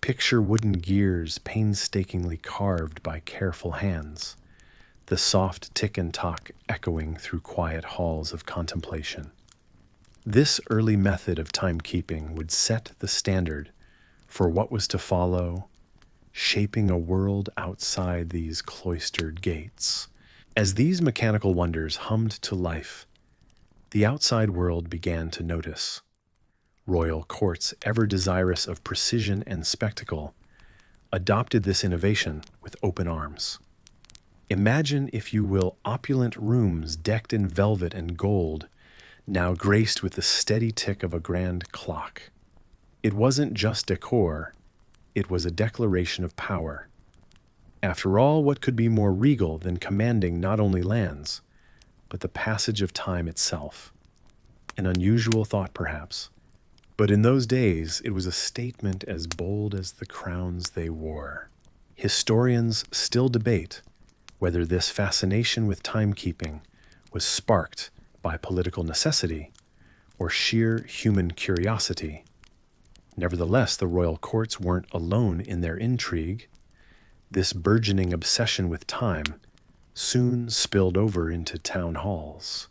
Picture wooden gears painstakingly carved by careful hands, the soft tick and tock echoing through quiet halls of contemplation. This early method of timekeeping would set the standard for what was to follow, shaping a world outside these cloistered gates. As these mechanical wonders hummed to life, the outside world began to notice. Royal courts, ever desirous of precision and spectacle, adopted this innovation with open arms. Imagine, if you will, opulent rooms decked in velvet and gold, now graced with the steady tick of a grand clock. It wasn't just decor, it was a declaration of power. After all, what could be more regal than commanding not only lands, but the passage of time itself? An unusual thought, perhaps, but in those days it was a statement as bold as the crowns they wore. Historians still debate whether this fascination with timekeeping was sparked by political necessity or sheer human curiosity. Nevertheless, the royal courts weren't alone in their intrigue. This burgeoning obsession with time soon spilled over into town halls.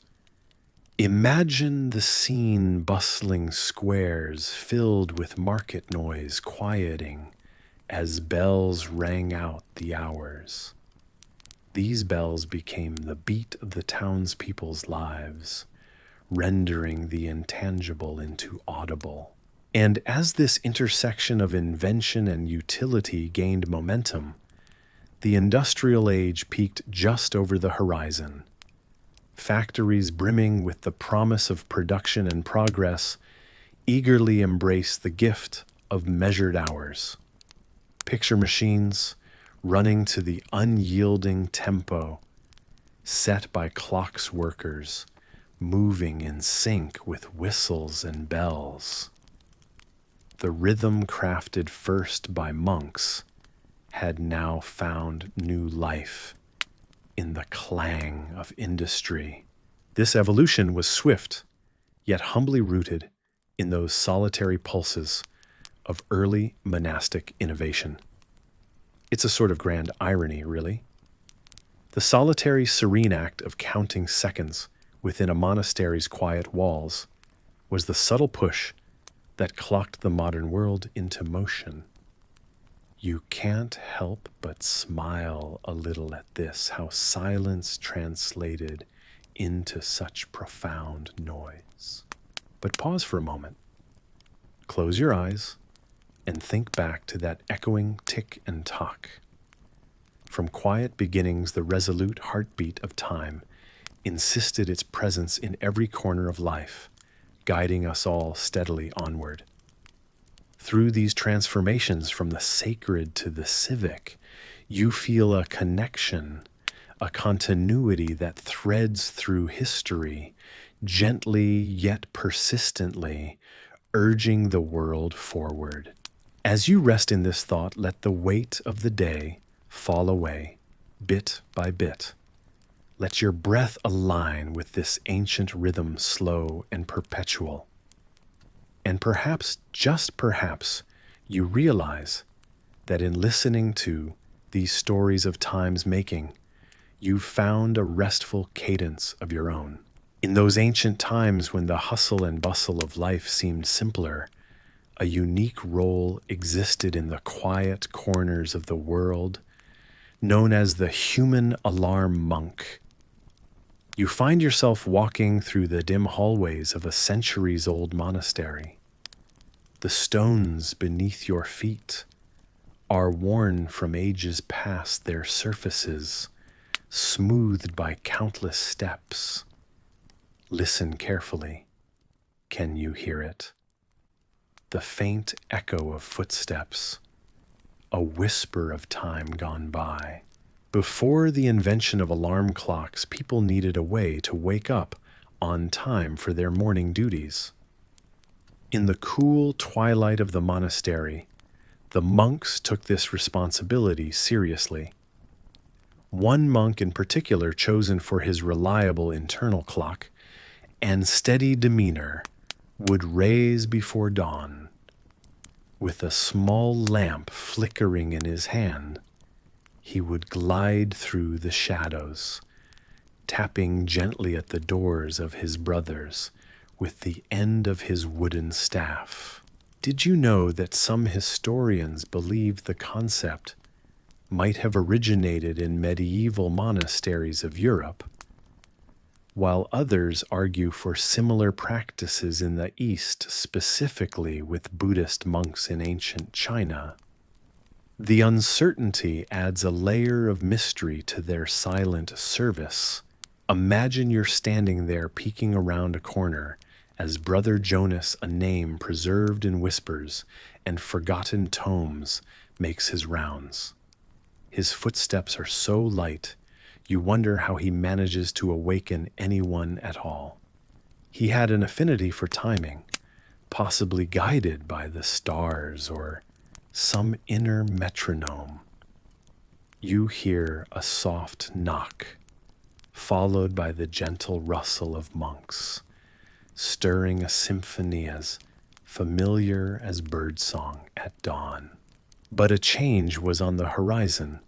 Imagine the scene: bustling squares filled with market noise quieting as bells rang out the hours. These bells became the beat of the townspeople's lives, rendering the intangible into audible. And as this intersection of invention and utility gained momentum, the industrial age peaked just over the horizon. Factories brimming with the promise of production and progress eagerly embrace the gift of measured hours. Picture machines running to the unyielding tempo set by clocks workers, moving in sync with whistles and bells. The rhythm crafted first by monks had now found new life in the clang of industry. This evolution was swift, yet humbly rooted in those solitary pulses of early monastic innovation. It's a sort of grand irony, really. The solitary, serene act of counting seconds within a monastery's quiet walls was the subtle push that clocked the modern world into motion. You can't help but smile a little at this, how silence translated into such profound noise. But pause for a moment. Close your eyes and think back to that echoing tick and tock. From quiet beginnings, the resolute heartbeat of time insisted its presence in every corner of life, guiding us all steadily onward. Through these transformations from the sacred to the civic, you feel a connection, a continuity that threads through history, gently yet persistently, urging the world forward. As you rest in this thought, let the weight of the day fall away, bit by bit. Let your breath align with this ancient rhythm, slow and perpetual. And perhaps, just perhaps, you realize that in listening to these stories of time's making, you've found a restful cadence of your own. In those ancient times when the hustle and bustle of life seemed simpler, a unique role existed in the quiet corners of the world, known as the human alarm monk. You find yourself walking through the dim hallways of a centuries-old monastery. The stones beneath your feet are worn from ages past, their surfaces smoothed by countless steps. Listen carefully. Can you hear it? The faint echo of footsteps, a whisper of time gone by. Before the invention of alarm clocks, people needed a way to wake up on time for their morning duties. In the cool twilight of the monastery, the monks took this responsibility seriously. One monk in particular, chosen for his reliable internal clock and steady demeanor, would raise before dawn. With a small lamp flickering in his hand, he would glide through the shadows, tapping gently at the doors of his brothers with the end of his wooden staff. Did you know that some historians believe the concept might have originated in medieval monasteries of Europe, while others argue for similar practices in the East, specifically with Buddhist monks in ancient China? The uncertainty adds a layer of mystery to their silent service. Imagine you're standing there peeking around a corner as Brother Jonas, a name preserved in whispers and forgotten tomes, makes his rounds. His footsteps are so light, you wonder how he manages to awaken anyone at all. He had an affinity for timing, possibly guided by the stars or some inner metronome. You hear a soft knock, followed by the gentle rustle of monks, stirring a symphony as familiar as birdsong at dawn. But a change was on the horizon.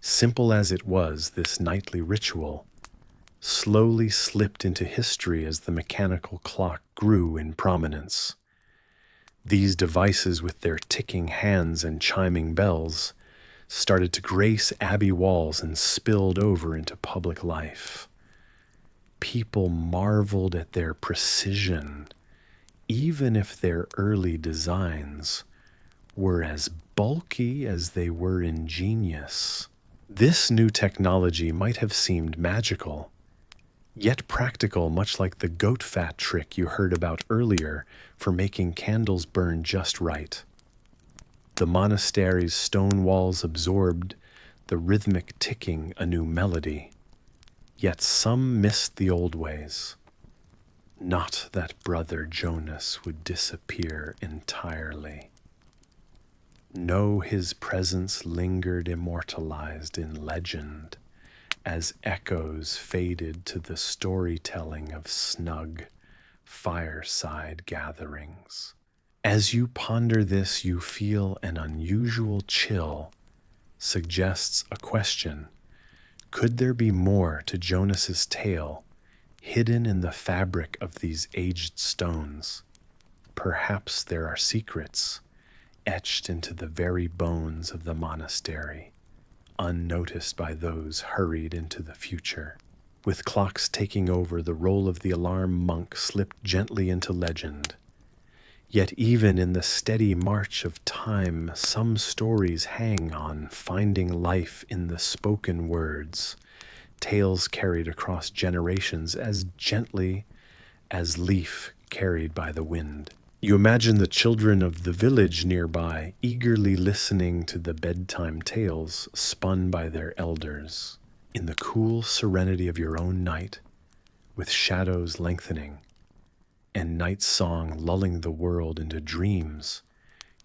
Simple as it was, this nightly ritual slowly slipped into history as the mechanical clock grew in prominence. These devices, with their ticking hands and chiming bells, started to grace abbey walls and spilled over into public life. People marveled at their precision, even if their early designs were as bulky as they were ingenious. This new technology might have seemed magical, yet practical, much like the goat fat trick you heard about earlier for making candles burn just right. The monastery's stone walls absorbed the rhythmic ticking a new melody, yet some missed the old ways. Not that Brother Jonas would disappear entirely. No, his presence lingered immortalized in legend, as echoes faded to the storytelling of snug fireside gatherings. As you ponder this, you feel an unusual chill, suggests a question. Could there be more to Jonas's tale, hidden in the fabric of these aged stones? Perhaps there are secrets etched into the very bones of the monastery, unnoticed by those hurried into the future. With clocks taking over, the role of the alarm monk slipped gently into legend. Yet even in the steady march of time, some stories hang on finding life in the spoken words, tales carried across generations as gently as leaf carried by the wind. You imagine the children of the village nearby eagerly listening to the bedtime tales spun by their elders. In the cool serenity of your own night, with shadows lengthening and night's song lulling the world into dreams,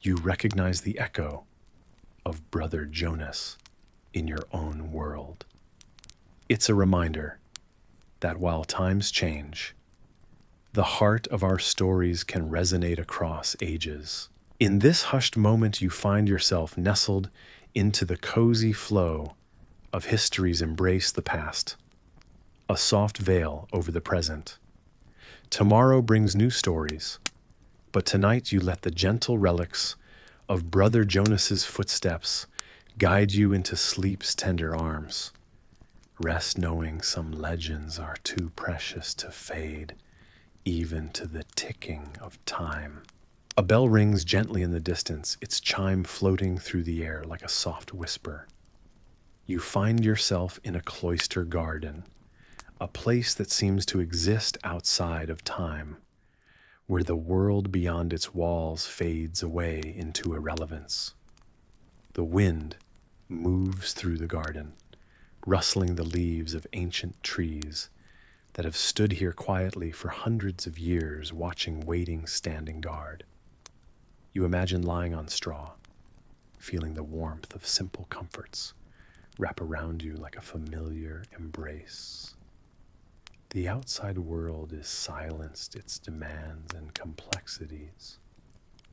you recognize the echo of Brother Jonas in your own world. It's a reminder that while times change, the heart of our stories can resonate across ages. In this hushed moment, you find yourself nestled into the cozy flow of history's embrace the past, a soft veil over the present. Tomorrow brings new stories, but tonight you let the gentle relics of Brother Jonas's footsteps guide you into sleep's tender arms. Rest knowing some legends are too precious to fade, even to the ticking of time. A bell rings gently in the distance, its chime floating through the air like a soft whisper. You find yourself in a cloister garden, a place that seems to exist outside of time, where the world beyond its walls fades away into irrelevance. The wind moves through the garden, rustling the leaves of ancient trees that have stood here quietly for hundreds of years, watching waiting standing guard. You imagine lying on straw, feeling the warmth of simple comforts wrap around you like a familiar embrace. The outside world is silenced, its demands and complexities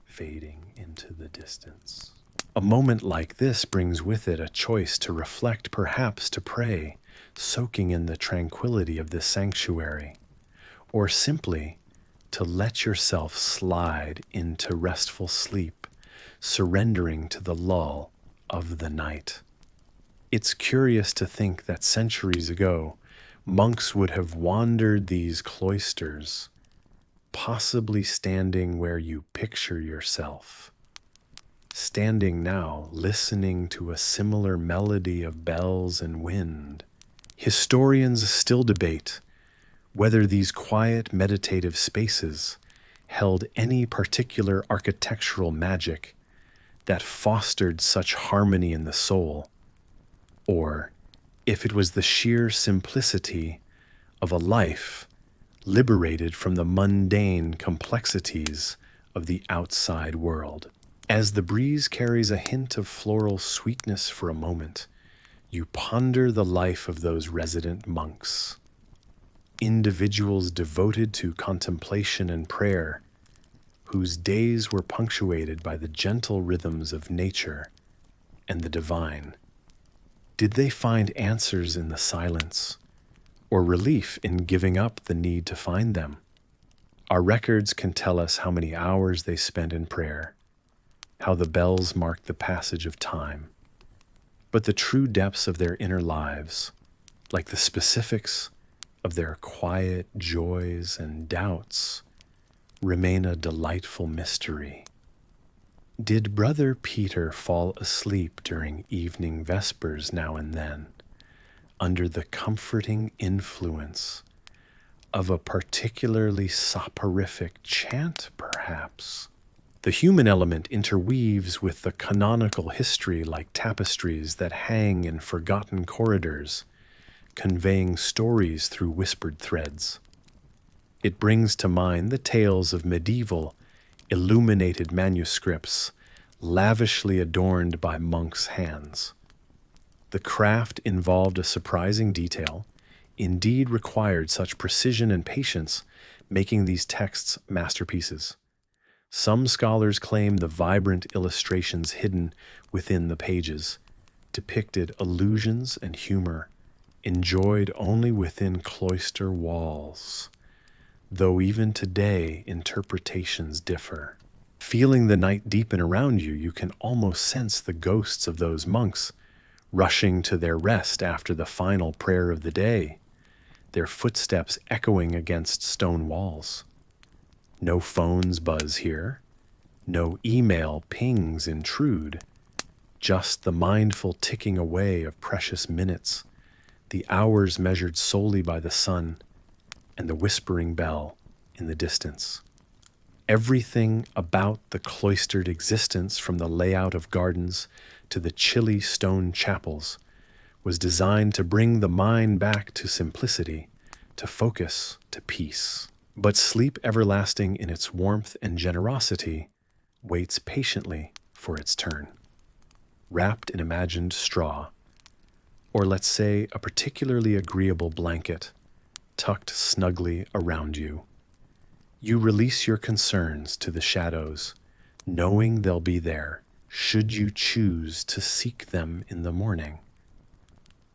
fading into the distance. A moment like this brings with it a choice to reflect, perhaps to pray, soaking in the tranquility of this sanctuary, or simply to let yourself slide into restful sleep, surrendering to the lull of the night. It's curious to think that centuries ago, monks would have wandered these cloisters, possibly standing where you picture yourself. Standing now, listening to a similar melody of bells and wind. Historians still debate whether these quiet meditative spaces held any particular architectural magic that fostered such harmony in the soul. or if it was the sheer simplicity of a life liberated from the mundane complexities of the outside world. As the breeze carries a hint of floral sweetness for a moment, you ponder the life of those resident monks, individuals devoted to contemplation and prayer, whose days were punctuated by the gentle rhythms of nature and the divine. Did they find answers in the silence, or relief in giving up the need to find them? Our records can tell us how many hours they spent in prayer, how the bells marked the passage of time. But the true depths of their inner lives, like the specifics of their quiet joys and doubts, remain a delightful mystery. Did Brother Peter fall asleep during evening vespers now and then, under the comforting influence of a particularly soporific chant, perhaps? The human element interweaves with the canonical history like tapestries that hang in forgotten corridors, conveying stories through whispered threads. It brings to mind the tales of medieval, illuminated manuscripts, lavishly adorned by monks' hands. The craft involved a surprising detail, indeed required such precision and patience, making these texts masterpieces. Some scholars claim the vibrant illustrations hidden within the pages depicted allusions and humor enjoyed only within cloister walls, though even today interpretations differ. Feeling the night deepen around you, you can almost sense the ghosts of those monks rushing to their rest after the final prayer of the day, their footsteps echoing against stone walls. No phones buzz here, no email pings intrude, just the mindful ticking away of precious minutes, the hours measured solely by the sun, and the whispering bell in the distance. Everything about the cloistered existence, from the layout of gardens to the chilly stone chapels, was designed to bring the mind back to simplicity, to focus, to peace. But sleep everlasting in its warmth and generosity waits patiently for its turn. Wrapped in imagined straw, or let's say a particularly agreeable blanket, tucked snugly around you, you release your concerns to the shadows, knowing they'll be there should you choose to seek them in the morning.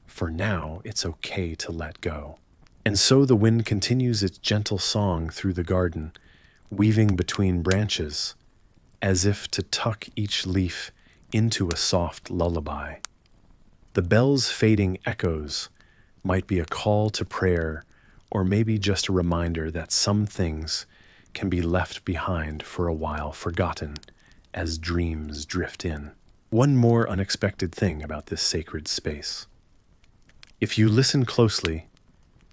For now, it's okay to let go. And so the wind continues its gentle song through the garden, weaving between branches, as if to tuck each leaf into a soft lullaby. The bell's fading echoes might be a call to prayer, or maybe just a reminder that some things can be left behind for a while, forgotten as dreams drift in. One more unexpected thing about this sacred space. If you listen closely,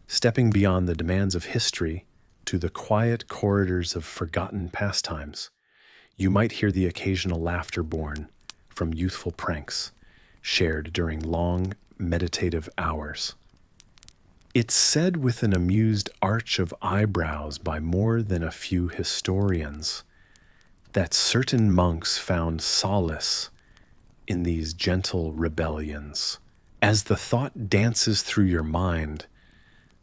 stepping beyond the demands of history to the quiet corridors of forgotten pastimes, you might hear the occasional laughter born from youthful pranks shared during long, meditative hours. It's said with an amused arch of eyebrows by more than a few historians that certain monks found solace in these gentle rebellions. As the thought dances through your mind,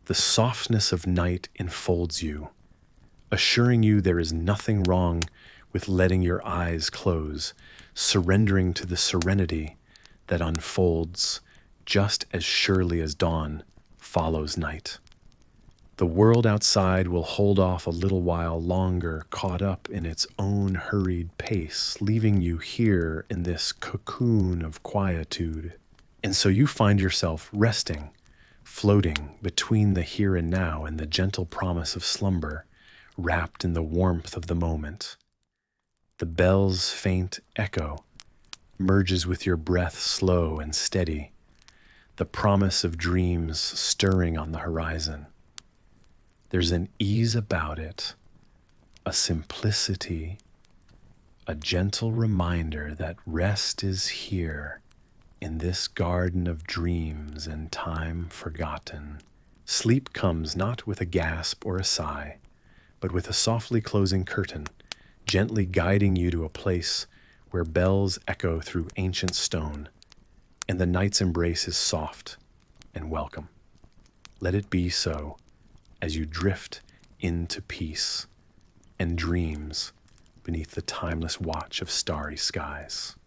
the softness of night enfolds you, assuring you there is nothing wrong with letting your eyes close, surrendering to the serenity that unfolds just as surely as dawn follows night. The world outside will hold off a little while longer, caught up in its own hurried pace, leaving you here in this cocoon of quietude. And so you find yourself resting, floating between the here and now and the gentle promise of slumber, wrapped in the warmth of the moment. The bell's faint echo merges with your breath, slow and steady, the promise of dreams stirring on the horizon. There's an ease about it, a simplicity, a gentle reminder that rest is here In this garden of dreams and time forgotten, sleep comes not with a gasp or a sigh, but with a softly closing curtain, gently guiding you to a place where bells echo through ancient stone, and the night's embrace is soft and welcome. Let it be so as you drift into peace and dreams beneath the timeless watch of starry skies.